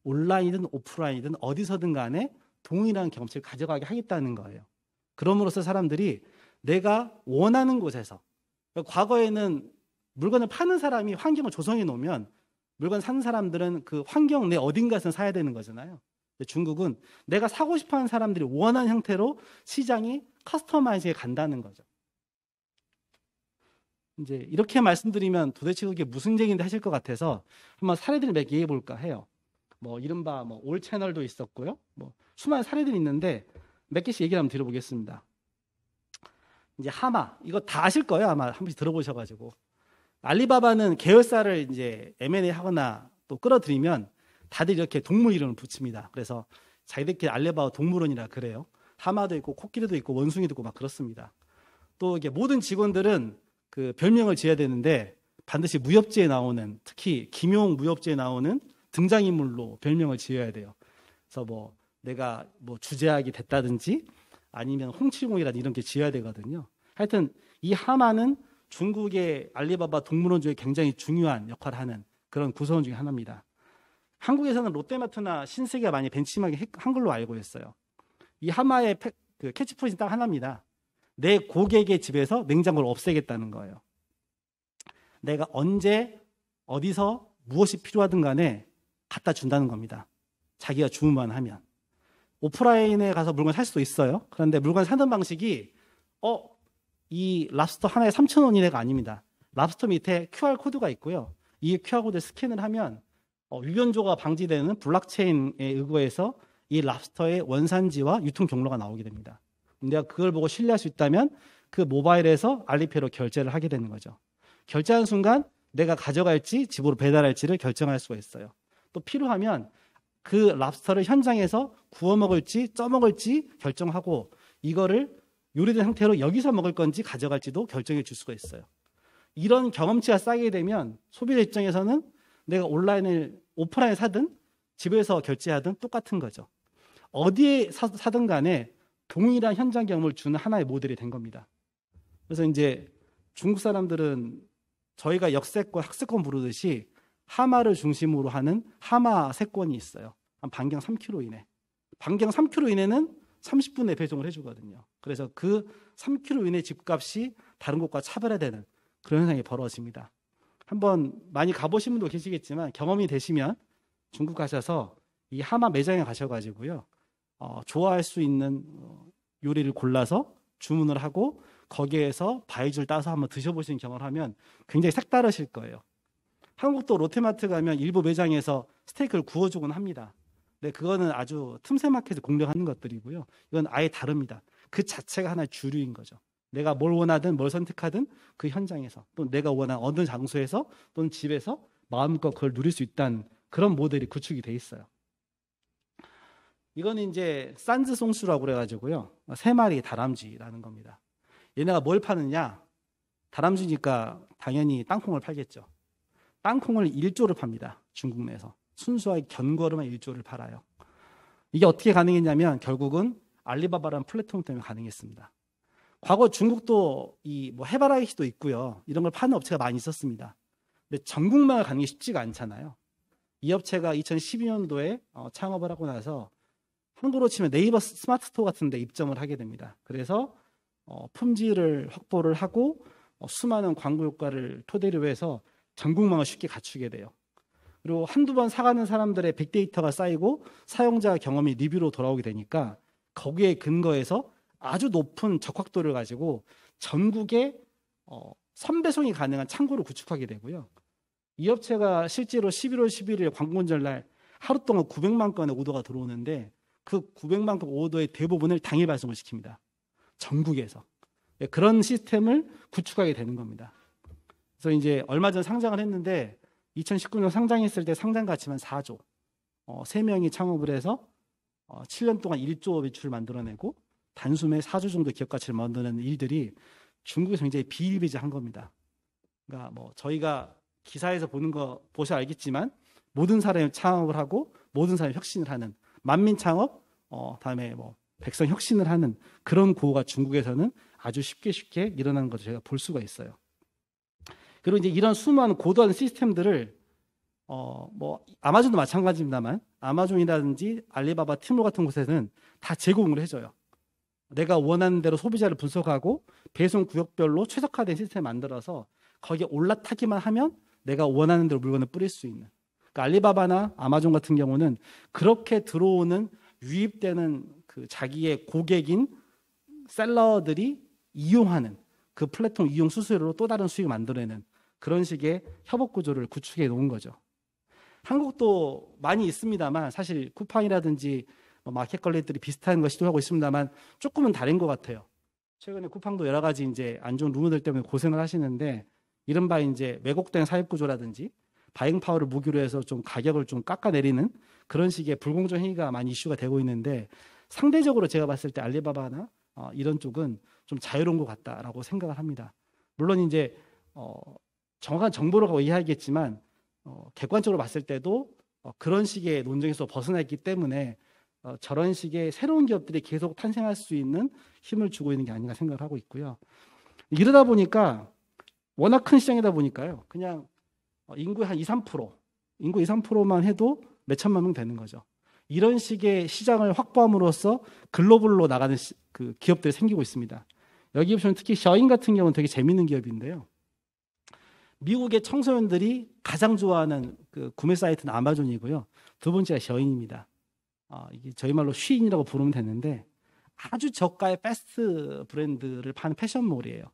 온라인이든 오프라인이든 어디서든 간에 동일한 경험치를 가져가게 하겠다는 거예요. 그럼으로써 사람들이 내가 원하는 곳에서, 과거에는 물건을 파는 사람이 환경을 조성해 놓으면 물건 사는 사람들은 그 환경 내 어딘가에서 사야 되는 거잖아요. 중국은 내가 사고 싶어하는 사람들이 원하는 형태로 시장이 커스터마이즈에 간다는 거죠. 이제 이렇게 말씀드리면 도대체 그게 무슨 얘기인데 하실 것 같아서 한번 사례들을 몇 개 얘기해 볼까 해요. 뭐 이른바 뭐 올 채널도 있었고요. 뭐 수많은 사례들이 있는데 몇 개씩 얘기를 한번 드려보겠습니다. 이제 하마, 이거 다 아실 거예요. 아마 한 번씩 들어보셔가지고. 알리바바는 계열사를 이제 M&A 하거나 또 끌어들이면 다들 이렇게 동물 이름을 붙입니다. 그래서 자기들끼리 알리바바 동물원이라 그래요. 하마도 있고 코끼리도 있고 원숭이도 있고 막 그렇습니다. 또 이게 모든 직원들은 그 별명을 지어야 되는데 반드시 무협지에 나오는, 특히 김용 무협지에 나오는 등장인물로 별명을 지어야 돼요. 그래서 뭐 내가 뭐 주제학이 됐다든지 아니면 홍칠공이라든지 이런 게 지어야 되거든요. 하여튼 이 하마는 중국의 알리바바 동물원 중에 굉장히 중요한 역할을 하는 그런 구성원 중에 하나입니다. 한국에서는 롯데마트나 신세계가 많이 벤치마킹한 걸로 알고 있어요. 이 하마의 그 캐치프레이즈 딱 하나입니다. 내 고객의 집에서 냉장고를 없애겠다는 거예요. 내가 언제 어디서 무엇이 필요하든 간에 갖다 준다는 겁니다. 자기가 주문만 하면. 오프라인에 가서 물건 살 수도 있어요. 그런데 물건 사는 방식이 이 랍스터 하나에 3,000원 이내가 아닙니다. 랍스터 밑에 QR코드가 있고요. 이 QR코드를 스캔을 하면 위변조가 방지되는 블록체인에 의거해서 이 랍스터의 원산지와 유통 경로가 나오게 됩니다. 내가 그걸 보고 신뢰할 수 있다면 그 모바일에서 알리페이로 결제를 하게 되는 거죠. 결제하는 순간 내가 가져갈지 집으로 배달할지를 결정할 수가 있어요. 또 필요하면 그 랍스터를 현장에서 구워 먹을지 쪄 먹을지 결정하고 이거를 요리된 상태로 여기서 먹을 건지 가져갈지도 결정해 줄 수가 있어요. 이런 경험치가 쌓이게 되면 소비자 입장에서는 내가 오프라인에 사든 집에서 결제하든 똑같은 거죠. 어디에 사든 간에 동일한 현장 경험을 주는 하나의 모델이 된 겁니다. 그래서 이제 중국 사람들은 저희가 역세권, 학세권 부르듯이 하마를 중심으로 하는 하마 세권이 있어요. 한 반경 3km 이내. 반경 3km 이내는 30분에 배송을 해주거든요. 그래서 그 3km 이내 집값이 다른 곳과 차별화되는 그런 현상이 벌어집니다. 한번 많이 가보신 분도 계시겠지만 경험이 되시면 중국 가셔서 이 하마 매장에 가셔가지고요. 좋아할 수 있는 요리를 골라서 주문을 하고 거기에서 바이줄 따서 한번 드셔보시는 경험을 하면 굉장히 색다르실 거예요. 한국도 롯데마트 가면 일부 매장에서 스테이크를 구워주곤 합니다. 근데 그거는 아주 틈새 마켓을 공략하는 것들이고요. 이건 아예 다릅니다. 그 자체가 하나의 주류인 거죠. 내가 뭘 원하든 뭘 선택하든 그 현장에서 또 내가 원하는 어느 장소에서 또는 집에서 마음껏 그걸 누릴 수 있다는 그런 모델이 구축이 돼 있어요. 이거는 이제 산즈송수라고 그래가지고요. 3마리 다람쥐라는 겁니다. 얘네가 뭘 파느냐? 다람쥐니까 당연히 땅콩을 팔겠죠. 땅콩을 1조를 팝니다. 중국 내에서. 순수하게 견과류만 1조를 팔아요. 이게 어떻게 가능했냐면 결국은 알리바바라는 플랫폼 때문에 가능했습니다. 과거 중국도 이 뭐 해바라기도 있고요. 이런 걸 파는 업체가 많이 있었습니다. 근데 전국만 가는 게 쉽지가 않잖아요. 이 업체가 2012년도에 창업을 하고 나서 한국으로 치면 네이버 스마트 스토어 같은 데 입점을 하게 됩니다. 그래서 품질을 확보를 하고 수많은 광고 효과를 토대로 해서 전국망을 쉽게 갖추게 돼요. 그리고 한두 번 사가는 사람들의 빅데이터가 쌓이고 사용자 경험이 리뷰로 돌아오게 되니까 거기에 근거해서 아주 높은 적확도를 가지고 전국에 선배송이 가능한 창고를 구축하게 되고요. 이 업체가 실제로 11월 11일 광고운전 날 하루 동안 900만 건의 오더가 들어오는데 그 900만 건 오더의 대부분을 당일 발송을 시킵니다. 전국에서. 그런 시스템을 구축하게 되는 겁니다. 그래서 이제 얼마 전 상장을 했는데 2019년 상장했을 때 상장 가치만 4조. 3명이 창업을 해서 7년 동안 1조 매출을 만들어내고 단숨에 4조 정도 기업 가치를 만드는 일들이 중국에서 굉장히 비일비재한 겁니다. 그러니까 뭐 저희가 기사에서 보는 거 보셔 알겠지만 모든 사람이 창업을 하고 모든 사람이 혁신을 하는 만민 창업, 다음에 뭐 백성 혁신을 하는 그런 구호가 중국에서는 아주 쉽게 일어나는 것을 제가 볼 수가 있어요. 그리고 이제 이런 수많은 고도한 시스템들을 뭐 아마존도 마찬가지입니다만 아마존이라든지 알리바바, 티몰 같은 곳에는 다 제공을 해줘요. 내가 원하는 대로 소비자를 분석하고 배송 구역별로 최적화된 시스템을 만들어서 거기에 올라타기만 하면 내가 원하는 대로 물건을 뿌릴 수 있는. 그러니까 알리바바나 아마존 같은 경우는 그렇게 들어오는 유입되는 그 자기의 고객인 셀러들이 이용하는 그 플랫폼 이용 수수료로 또 다른 수익을 만들어내는 그런 식의 협업 구조를 구축해 놓은 거죠. 한국도 많이 있습니다만 사실 쿠팡이라든지 마켓컬리들이 비슷한 거 시도하고 있습니다만 조금은 다른 것 같아요. 최근에 쿠팡도 여러 가지 이제 안 좋은 루머들 때문에 고생을 하시는데 이른바 이제 왜곡된 사업 구조라든지 바잉 파워를 무기로 해서 좀 가격을 좀 깎아내리는 그런 식의 불공정 행위가 많이 이슈가 되고 있는데 상대적으로 제가 봤을 때 알리바바나 이런 쪽은 좀 자유로운 것 같다라고 생각을 합니다. 물론 이제 정확한 정보라고 이해하겠지만 객관적으로 봤을 때도 그런 식의 논쟁에서 벗어나 있기 때문에 저런 식의 새로운 기업들이 계속 탄생할 수 있는 힘을 주고 있는 게 아닌가 생각을 하고 있고요. 이러다 보니까 워낙 큰 시장이다 보니까요. 그냥 인구의 한 2, 3%, 인구 2, 3%만 해도 몇 천만 명 되는 거죠. 이런 식의 시장을 확보함으로써 글로벌로 나가는 그 기업들이 생기고 있습니다. 여기 보시면 특히 셔인 같은 경우는 되게 재밌는 기업인데요. 미국의 청소년들이 가장 좋아하는 그 구매 사이트는 아마존이고요. 두 번째가 셔인입니다. 이게 저희 말로 쉬인이라고 부르면 되는데 아주 저가의 패스트 브랜드를 파는 패션몰이에요.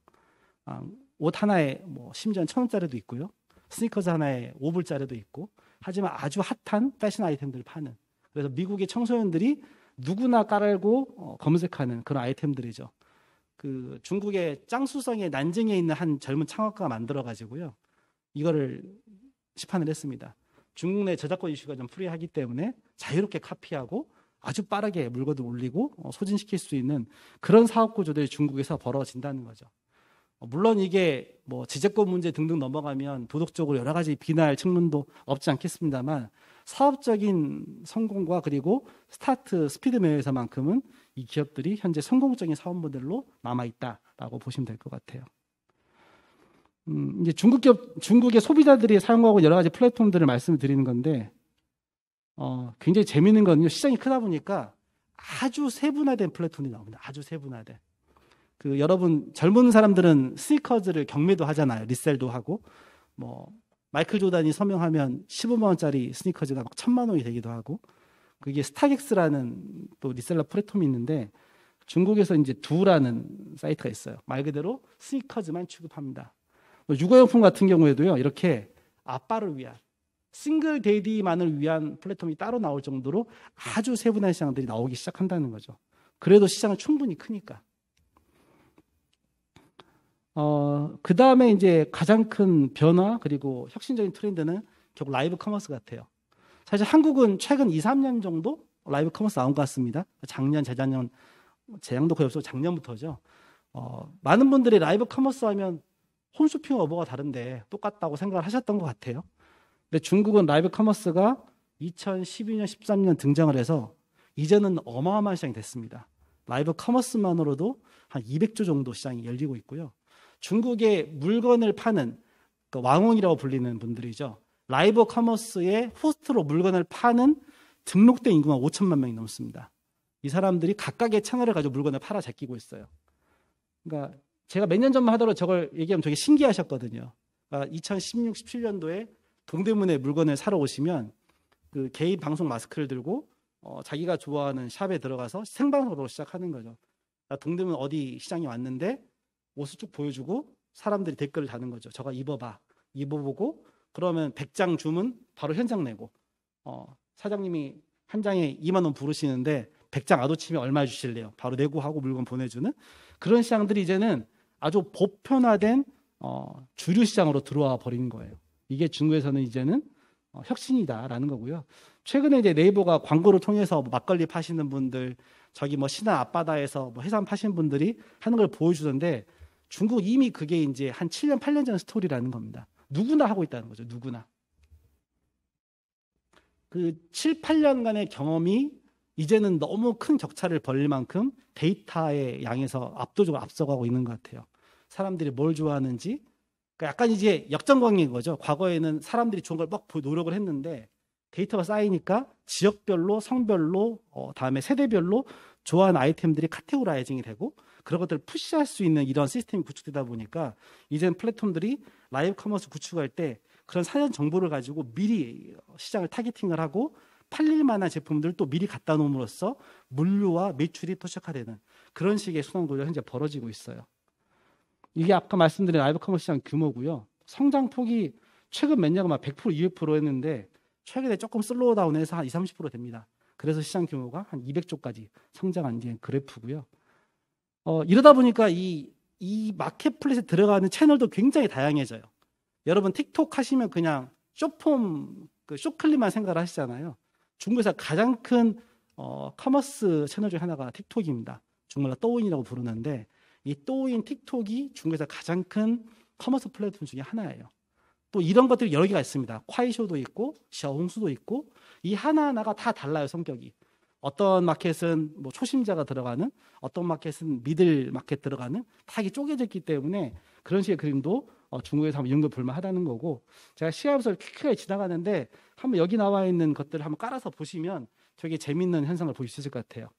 옷 하나에 뭐 심지어는 1,000원짜리도 있고요. 스니커즈 하나에 5불짜리도 있고 하지만 아주 핫한 패션 아이템들을 파는 그래서 미국의 청소년들이 누구나 깔고 검색하는 그런 아이템들이죠. 그 중국의 짱수성의 난징에 있는 한 젊은 창업가가 만들어가지고요. 이거를 시판을 했습니다. 중국 내 저작권 이슈가 좀 프리하기 때문에 자유롭게 카피하고 아주 빠르게 물건을 올리고 소진시킬 수 있는 그런 사업 구조들이 중국에서 벌어진다는 거죠. 물론 이게 뭐 지적권 문제 등등 넘어가면 도덕적으로 여러 가지 비난할 측면도 없지 않겠습니다만 사업적인 성공과 그리고 스타트 스피드 면에서만큼은 이 기업들이 현재 성공적인 사업 모델로 남아있다라고 보시면 될 것 같아요. 이제 중국의 소비자들이 사용하고 여러 가지 플랫폼들을 말씀을 드리는 건데, 굉장히 재미있는 건요, 시장이 크다 보니까 아주 세분화된 플랫폼이 나옵니다. 아주 세분화된. 여러분, 젊은 사람들은 스니커즈를 경매도 하잖아요. 리셀도 하고, 마이클 조단이 서명하면 15만원짜리 스니커즈가 막 1,000만원이 되기도 하고, 그게 스타렉스라는 또 리셀러 플랫폼이 있는데, 중국에서 이제 두라는 사이트가 있어요. 말 그대로 스니커즈만 취급합니다. 육아용품 같은 경우에도요, 이렇게 아빠를 위한, 싱글 데이디만을 위한 플랫폼이 따로 나올 정도로 아주 세분화된 시장들이 나오기 시작한다는 거죠. 그래도 시장은 충분히 크니까. 그 다음에 이제 가장 큰 변화, 그리고 혁신적인 트렌드는 결국 라이브 커머스 같아요. 사실 한국은 최근 2, 3년 정도 라이브 커머스 나온 것 같습니다. 작년, 재작년, 재작년도 거의 없어서 작년부터죠. 많은 분들이 라이브 커머스 하면 홈쇼핑과 뭐가 다른데 똑같다고 생각을 하셨던 것 같아요. 근데 중국은 라이브 커머스가 2012년, 13년 등장을 해서 이제는 어마어마한 시장이 됐습니다. 라이브 커머스만으로도 한 200조 정도 시장이 열리고 있고요. 중국의 물건을 파는 그 왕홍이라고 불리는 분들이죠. 라이브 커머스의 호스트로 물건을 파는 등록된 인구가 5천만 명이 넘습니다. 이 사람들이 각각의 채널을 가지고 물건을 팔아 제끼고 있어요. 그러니까 제가 몇 년 전만 하더라도 저걸 얘기하면 되게 신기하셨거든요. 그러니까 2016, 17년도에 동대문에 물건을 사러 오시면 그 개인 방송 마스크를 들고 자기가 좋아하는 샵에 들어가서 생방송으로 시작하는 거죠. 동대문 어디 시장에 왔는데 옷을 쭉 보여주고 사람들이 댓글을 다는 거죠. 저거 입어봐. 입어보고 그러면 100장 주문 바로 현장 내고 사장님이 한 장에 2만 원 부르시는데 100장 아도치면 얼마 주실래요? 바로 내고 하고 물건 보내주는 그런 시장들이 이제는 아주 보편화된 주류 시장으로 들어와 버린 거예요. 이게 중국에서는 이제는 혁신이다라는 거고요. 최근에 이제 네이버가 광고를 통해서 막걸리 파시는 분들, 저기 뭐 신안 앞바다에서 뭐 해산 파시는 분들이 하는 걸 보여주던데 중국 이미 그게 이제 한 7년, 8년 전 스토리라는 겁니다. 누구나 하고 있다는 거죠. 누구나. 그 7, 8년간의 경험이 이제는 너무 큰 격차를 벌릴 만큼 데이터의 양에서 압도적으로 앞서가고 있는 것 같아요. 사람들이 뭘 좋아하는지. 그러니까 약간 이제 역전광인 거죠. 과거에는 사람들이 좋은 걸 막 노력을 했는데 데이터가 쌓이니까 지역별로, 성별로, 다음에 세대별로 좋아하는 아이템들이 카테고라이징이 되고 그런 것들을 푸시할 수 있는 이런 시스템이 구축되다 보니까 이제는 플랫폼들이 라이브 커머스 구축할 때 그런 사전 정보를 가지고 미리 시장을 타겟팅을 하고 팔릴 만한 제품들을 또 미리 갖다 놓음으로써 물류와 매출이 토착화되는 그런 식의 순환구조가 현재 벌어지고 있어요. 이게 아까 말씀드린 라이브 커머스 시장 규모고요. 성장폭이 최근 몇 년간 막 100%, 200% 했는데 최근에 조금 슬로우 다운해서 한 20, 30% 됩니다. 그래서 시장 규모가 한 200조까지 성장한 게 그래프고요. 이러다 보니까 이 마켓플레이스에 들어가는 채널도 굉장히 다양해져요. 여러분 틱톡 하시면 그냥 쇼폼, 그 쇼클립만 생각을 하시잖아요. 중국에서 가장 큰 커머스 채널 중 하나가 틱톡입니다. 중국말로 또우인이라고 부르는데 이 또우인 틱톡이 중국에서 가장 큰 커머스 플랫폼 중에 하나예요. 또 이런 것들이 여러 개가 있습니다. 콰이쇼도 있고 샤오홍수도 있고 이 하나하나가 다 달라요. 성격이. 어떤 마켓은 뭐 초심자가 들어가는 어떤 마켓은 미들 마켓 들어가는 다 이게 쪼개져 있기 때문에 그런 식의 그림도 중국에서 한번 연구 볼만하다는 거고 제가 시합에서 퀵하게 지나가는데 한번 여기 나와 있는 것들을 한번 깔아서 보시면 되게 재밌는 현상을 보실 수 있을 것 같아요.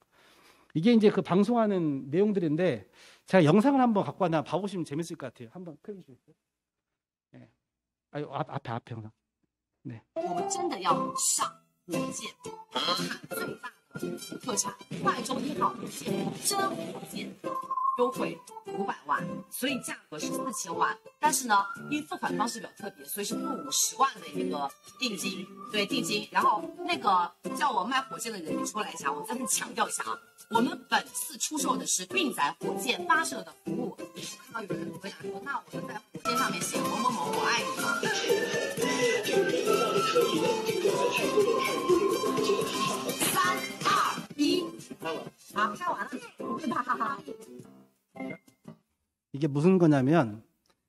이게 이제 그 방송하는 내용들인데 제가 영상을 한번 갖고 왔나 봐보시면 재밌을 것 같아요. 한번 클릭 주세요. 네. 아유, 앞에 영상. 네. 我们真的要上火箭，最大的特产快中1号火箭，真火箭，优惠500万，所以价格是4000万。但是呢，因为付款方式比较特别，所以是付50万的一个定金，对定金。然后那个叫我卖火箭的人你出来一下，我再次强调一下啊，我们本次出售的是运载火箭发射的服务。我看到有人回答说，那我们在火箭上面写某某某我爱你吗？3、2、1，好，开完了，哈哈哈。 이게 무슨 거냐면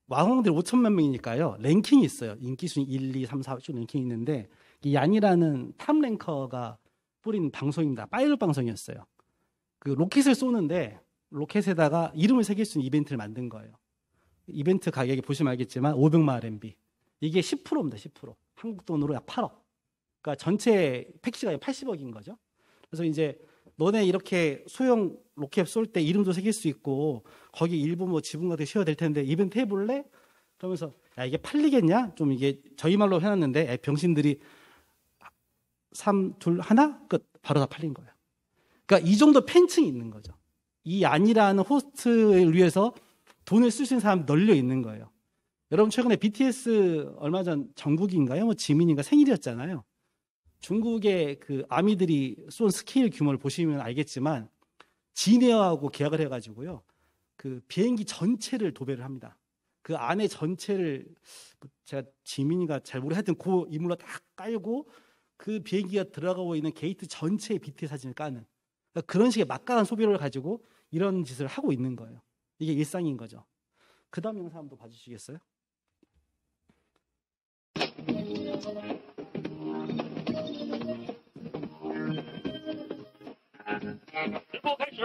왕홍들 5천만 명이니까요. 랭킹이 있어요. 인기 순위 1, 2, 3, 4쭉 랭킹이 있는데 이 얀이라는 탑 랭커가 뿌린 방송입니다. 파이럿 방송이었어요. 그 로켓을 쏘는데 로켓에다가 이름을 새길 수 있는 이벤트를 만든 거예요. 이벤트 가격이 보시면 알겠지만 500만 RMB. 이게 10%입니다. 10%. 한국 돈으로 약 8억. 그러니까 전체 패키지가 80억인 거죠. 그래서 이제 너네 이렇게 소형 로켓 쏠 때 이름도 새길 수 있고 거기 일부 뭐 지분 같은 거 씌워야 될 텐데 이벤트 해볼래? 그러면서 야 이게 팔리겠냐? 좀 이게 저희 말로 해놨는데 병신들이 3, 2, 1 끝 바로 다 팔린 거예요. 그러니까 이 정도 팬층이 있는 거죠. 이 아니라는 호스트를 위해서 돈을 쓸 수 있는 사람이 널려 있는 거예요. 여러분 최근에 BTS 얼마 전 정국인가요? 뭐 지민인가 생일이었잖아요. 중국의 그 아미들이 쏜 스케일 규모를 보시면 알겠지만 진에어하고 계약을 해가지고요. 그 비행기 전체를 도배를 합니다. 그 안에 전체를 제가 지민이가 잘 모르 하여튼 그 이물로 딱 깔고 그 비행기가 들어가고 있는 게이트 전체에 BTS 사진을 까는 그러니까 그런 식의 막강한 소비를 가지고 이런 짓을 하고 있는 거예요. 이게 일상인 거죠. 그 다음 영상 한번 봐주시겠어요? 直播开始。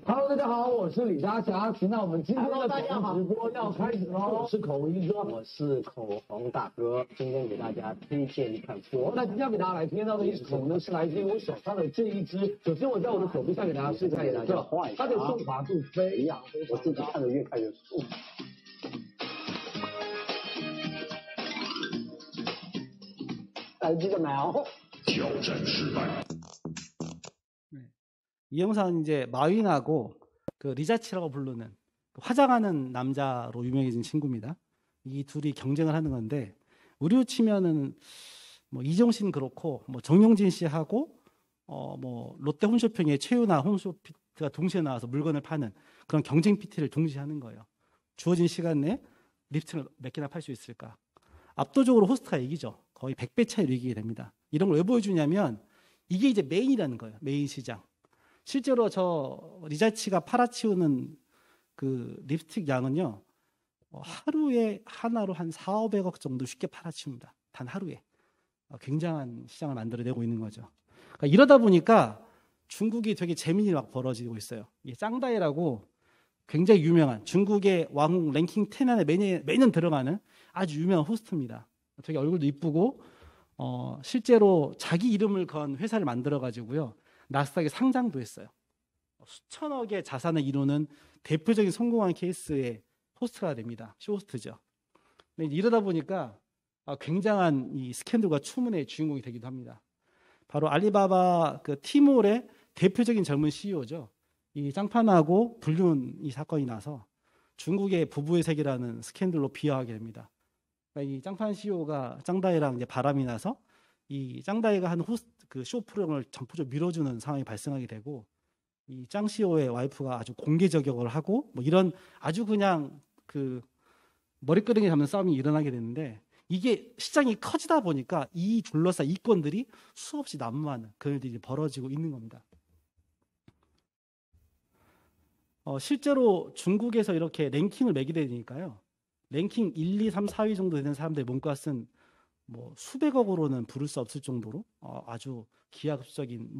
Hello， 大家好，我是李佳霞。那我们今天的直播要开始喽。我是口红一哥，我是口红大哥。今天给大家推荐一款口红。那今天要给大家来推荐到的一支口红呢，是来自于我手上的这一支。首先我在我的口鼻上给大家示范一下，它的顺滑度非常非常高。我自己看着越看越舒服。大家记得买哦。挑战失败。이 영상은 이제 마윈하고 그 리자치라고 부르는 화장하는 남자로 유명해진 친구입니다. 이 둘이 경쟁을 하는 건데 의류 치면은 뭐 이정신 그렇고 뭐 정용진 씨하고 뭐 롯데 홈쇼핑의 최윤아 홈쇼피트가 동시에 나와서 물건을 파는 그런 경쟁 PT를 동시에 하는 거예요. 주어진 시간 내에 립스틱을 몇 개나 팔 수 있을까? 압도적으로 호스트가 이기죠. 거의 100배 차이로 이기게 됩니다. 이런 걸 왜 보여주냐면 이게 이제 메인이라는 거예요. 메인 시장. 실제로 저 리자치가 팔아치우는 그 립스틱 양은요, 하루에 하나로 한 400~500억 정도 쉽게 팔아치웁니다. 단 하루에. 굉장한 시장을 만들어내고 있는 거죠. 그러니까 이러다 보니까 중국이 되게 재미있는 막 벌어지고 있어요. 이게 짱다이라고 굉장히 유명한 중국의 왕국 랭킹 10 안에 매년 들어가는 아주 유명한 호스트입니다. 되게 얼굴도 이쁘고 실제로 자기 이름을 건 회사를 만들어 가지고요. 나스닥에 상장도 했어요. 수천억의 자산을 이루는 대표적인 성공한 케이스의 호스트가 됩니다. 쇼호스트죠. 근데 이러다 보니까 굉장한 이 스캔들과 추문의 주인공이 되기도 합니다. 바로 알리바바 그 티몰의 대표적인 젊은 CEO죠. 이 짱판하고 불륜 이 사건이 나서 중국의 부부의 세계라는 스캔들로 비화하게 됩니다. 그러니까 이 짱판 CEO가 짱다이랑 이제 바람이 나서 이 짱다이가 한 그 쇼 프로그램을 전부적으로 밀어주는 상황이 발생하게 되고 이 짱 CEO의 와이프가 아주 공개 저격을 하고 뭐 이런 아주 그냥 그 머리끄댕이 잡는 싸움이 일어나게 되는데 이게 시장이 커지다 보니까 이 둘러싼 이권들이 수없이 난무하는 그런 일들이 벌어지고 있는 겁니다. 실제로 중국에서 이렇게 랭킹을 매기게 되니까요. 랭킹 1, 2, 3, 4위 정도 되는 사람들의 몸값은 뭐 수백억으로는 부를 수 없을 정도로 아주 기하급수적인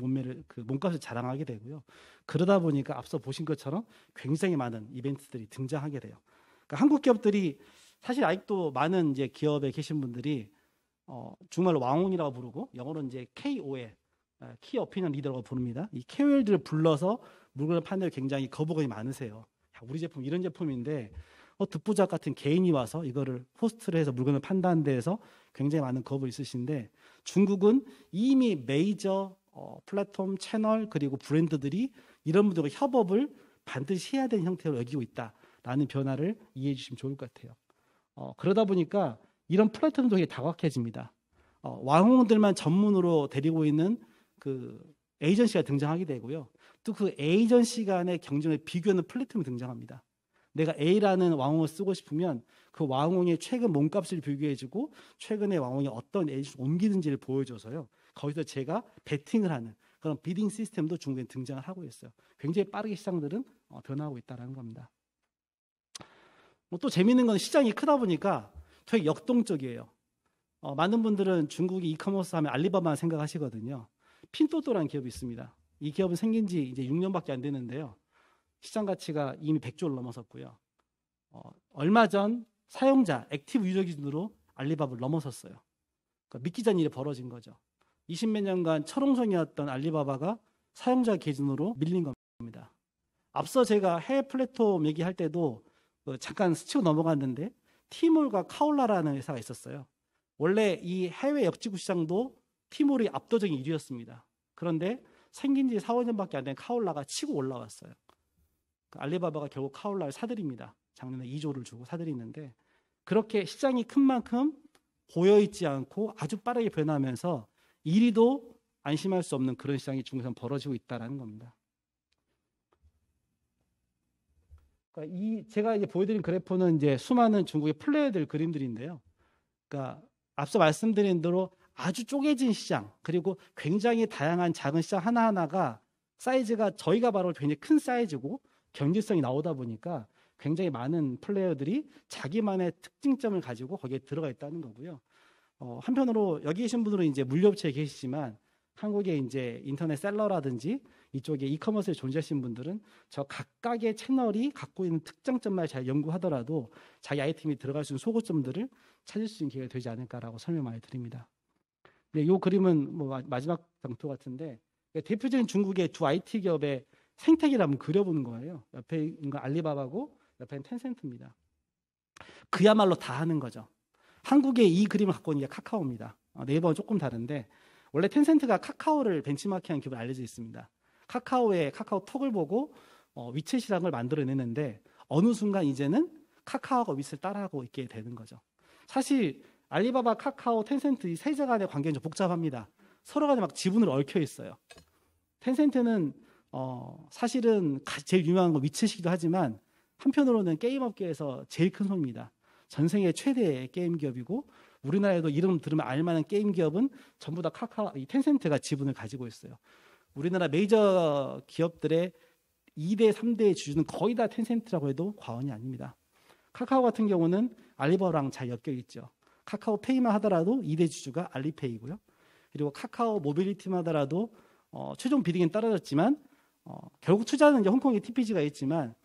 몸값을 자랑하게 되고요. 그러다 보니까 앞서 보신 것처럼 굉장히 많은 이벤트들이 등장하게 돼요. 그러니까 한국 기업들이 사실 아직도 많은 이제 기업에 계신 분들이 정말로 왕홍이라고 부르고 영어로 이제 KOL, 키 오피니언 리더라고 부릅니다. 이 KOL들을 불러서 물건을 파는 데 굉장히 거부감이 많으세요. 야, 우리 제품 이런 제품인데 듣보잡 같은 개인이 와서 이거를 호스트를 해서 물건을 판다는 데에서 굉장히 많은 겁을 있으신데 중국은 이미 메이저 플랫폼 채널 그리고 브랜드들이 이런 분들과 협업을 반드시 해야 되는 형태로 여기고 있다라는 변화를 이해해 주시면 좋을 것 같아요. 그러다 보니까 이런 플랫폼도 되게 다각해집니다. 왕홍들만 전문으로 데리고 있는 그 에이전시가 등장하게 되고요. 또 그 에이전시 간의 경쟁을 비교하는 플랫폼이 등장합니다. 내가 A라는 왕홍을 쓰고 싶으면 그 왕홍의 최근 몸값을 비교해주고 최근에 왕홍이 어떤 에이전시를 옮기는지를 보여줘서요. 거기서 제가 베팅을 하는 그런 비딩 시스템도 중국에 등장을 하고 있어요. 굉장히 빠르게 시장들은 변화하고 있다는 겁니다. 또 재미있는 건 시장이 크다 보니까 되게 역동적이에요. 많은 분들은 중국이 이커머스 하면 알리바바만 생각하시거든요. 핀토토라는 기업이 있습니다. 이 기업은 생긴 지 이제 6년밖에 안 됐는데요. 시장 가치가 이미 100조를 넘어섰고요. 얼마 전 사용자, 액티브 유저 기준으로 알리바바를 넘어섰어요. 그러니까 믿기 전 일이 벌어진 거죠. 20몇 년간 철옹성이었던 알리바바가 사용자 기준으로 밀린 겁니다. 앞서 제가 해외 플랫폼 얘기할 때도 잠깐 스치고 넘어갔는데 티몰과 카올라라는 회사가 있었어요. 원래 이 해외 역지구 시장도 티몰이 압도적인 1위였습니다. 그런데 생긴 지 4, 5년밖에 안 된 카올라가 치고 올라왔어요. 알리바바가 결국 카올라를 사들입니다. 작년에 2조를 주고 사들이는데 그렇게 시장이 큰 만큼 고여있지 않고 아주 빠르게 변하면서 1위도 안심할 수 없는 그런 시장이 중국에서 벌어지고 있다는 겁니다. 그러니까 제가 이제 보여드린 그래프는 이제 수많은 중국의 플레이어들 그림들인데요. 그러니까 앞서 말씀드린 대로 아주 쪼개진 시장 그리고 굉장히 다양한 작은 시장 하나하나가 사이즈가 저희가 바로 굉장히 큰 사이즈고 경제성이 나오다 보니까 굉장히 많은 플레이어들이 자기만의 특징점을 가지고 거기에 들어가 있다는 거고요. 한편으로 여기 계신 분들은 이제 물류업체에 계시지만 한국의 이제 인터넷 셀러라든지 이쪽에 이커머스에 존재하시는 분들은 저 각각의 채널이 갖고 있는 특장점만 잘 연구하더라도 자기 아이템이 들어갈 수 있는 소고점들을 찾을 수 있는 기회가 되지 않을까라고 설명 많이 드립니다. 네, 이 그림은 뭐 마지막 장표 같은데 대표적인 중국의 두 IT 기업의 생태계를 한번 그려보는 거예요. 옆에 있는 건 알리바바고 옆에는 텐센트입니다. 그야말로 다 하는 거죠. 한국의 이 그림을 갖고 있는 게 카카오입니다. 네이버는 조금 다른데 원래 텐센트가 카카오를 벤치마킹한 기업으로 알려져 있습니다. 카카오의 카카오톡을 보고 위챗이라는 걸 만들어내는데 어느 순간 이제는 카카오가 윗을 따라하고 있게 되는 거죠. 사실 알리바바, 카카오, 텐센트 이 세자 간의 관계는 좀 복잡합니다. 서로 간에 막 지분을 얽혀 있어요. 텐센트는 사실은 제일 유명한 건 위챗이기도 하지만 한편으로는 게임 업계에서 제일 큰 손입니다. 전 세계 최대의 게임 기업이고 우리나라에도 이름 들으면 알만한 게임 기업은 전부 다 이 텐센트가 지분을 가지고 있어요. 우리나라 메이저 기업들의 2대, 3대의 주주는 거의 다 텐센트라고 해도 과언이 아닙니다. 카카오 같은 경우는 알리바바랑 잘 엮여 있죠. 카카오페이만 하더라도 2대 주주가 알리페이고요. 그리고 카카오 모빌리티만 하더라도 최종 비딩은 떨어졌지만 결국 투자는 이제 홍콩의 TPG가 있지만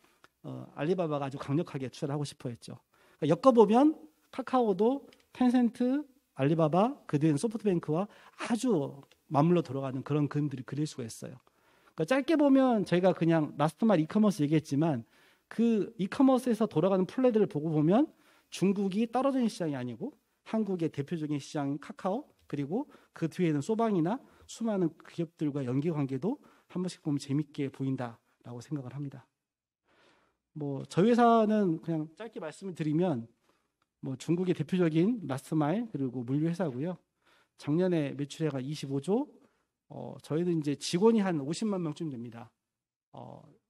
알리바바가 아주 강력하게 투자를 하고 싶어 했죠. 그러니까 엮어보면 카카오도 텐센트, 알리바바, 그 뒤에는 소프트뱅크와 아주 맞물려 돌아가는 그런 그림들이 그릴 수가 있어요. 그러니까 짧게 보면 저희가 그냥 라스트 마일 이커머스 얘기했지만 그 이커머스에서 돌아가는 플레이들을 보고 보면 중국이 떨어지는 시장이 아니고 한국의 대표적인 시장인 카카오 그리고 그 뒤에는 소방이나 수많은 기업들과 연계 관계도 한 번씩 보면 재밌게 보인다라고 생각을 합니다. 뭐 저희 회사는 그냥 짧게 말씀을 드리면 뭐 중국의 대표적인 라스트 마일 그리고 물류 회사고요. 작년에 매출액가 25조, 저희는 이제 직원이 한 50만 명쯤 됩니다.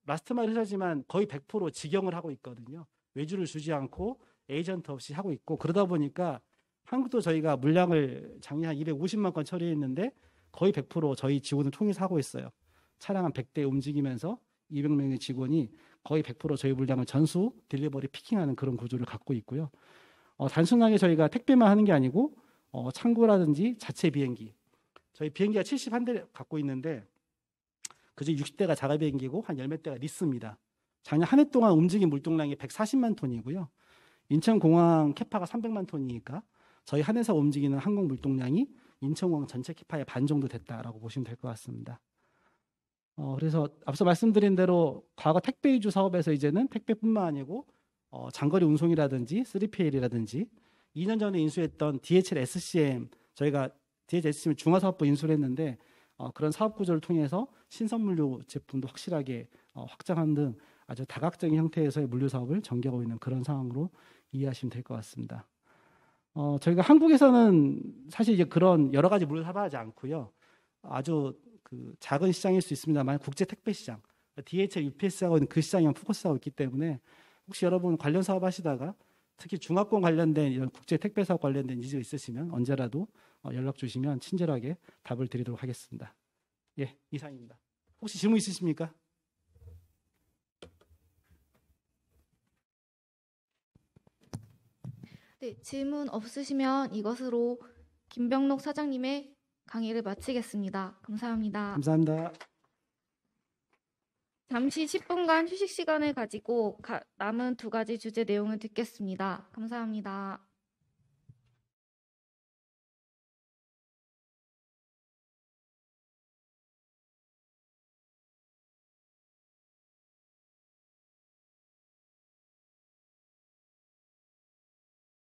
라스트 마일 회사지만 거의 100% 직영을 하고 있거든요. 외주를 주지 않고 에이전트 없이 하고 있고 그러다 보니까 한국도 저희가 물량을 작년 한 250만 건 처리했는데 거의 100% 저희 직원을 통해서 하고 있어요. 차량 한 100대 움직이면서 200명의 직원이 거의 100% 저희 물량을 전수 딜리버리 피킹하는 그런 구조를 갖고 있고요. 단순하게 저희가 택배만 하는 게 아니고 창고라든지 자체 비행기 저희 비행기가 71대 갖고 있는데 그중 60대가 자가 비행기고 한 10몇 대가 리스입니다. 작년 한 해 동안 움직인 물동량이 140만 톤이고요. 인천공항 캐파가 300만 톤이니까 저희 한 해서 움직이는 항공 물동량이 인천공항 전체 캐파의 반 정도 됐다라고 보시면 될 것 같습니다. 그래서 앞서 말씀드린 대로 과거 택배 위주 사업에서 이제는 택배뿐만 아니고 장거리 운송이라든지 3PL이라든지 2년 전에 인수했던 DHL SCM 저희가 DHL SCM 중화사업부 인수를 했는데 그런 사업 구조를 통해서 신선물류 제품도 확실하게 확장하는 등 아주 다각적인 형태에서의 물류 사업을 전개하고 있는 그런 상황으로 이해하시면 될 것 같습니다. 저희가 한국에서는 사실 이제 그런 여러 가지 물류 사업을 하지 않고요. 아주 그 작은 시장일 수 있습니다만 국제 택배 시장, DHL, UPS하고 있는 그 시장에만 포커스하고 있기 때문에 혹시 여러분 관련 사업 하시다가 특히 중화권 관련된 이런 국제 택배 사업 관련된 니즈가 있으시면 언제라도 연락 주시면 친절하게 답을 드리도록 하겠습니다. 예, 이상입니다. 혹시 질문 있으십니까? 네, 질문 없으시면 이것으로 김병록 사장님의 강의를 마치겠습니다. 감사합니다. 감사합니다. 잠시 10분간 휴식 시간을 가지고 남은 두 가지 주제 내용을 듣겠습니다. 감사합니다.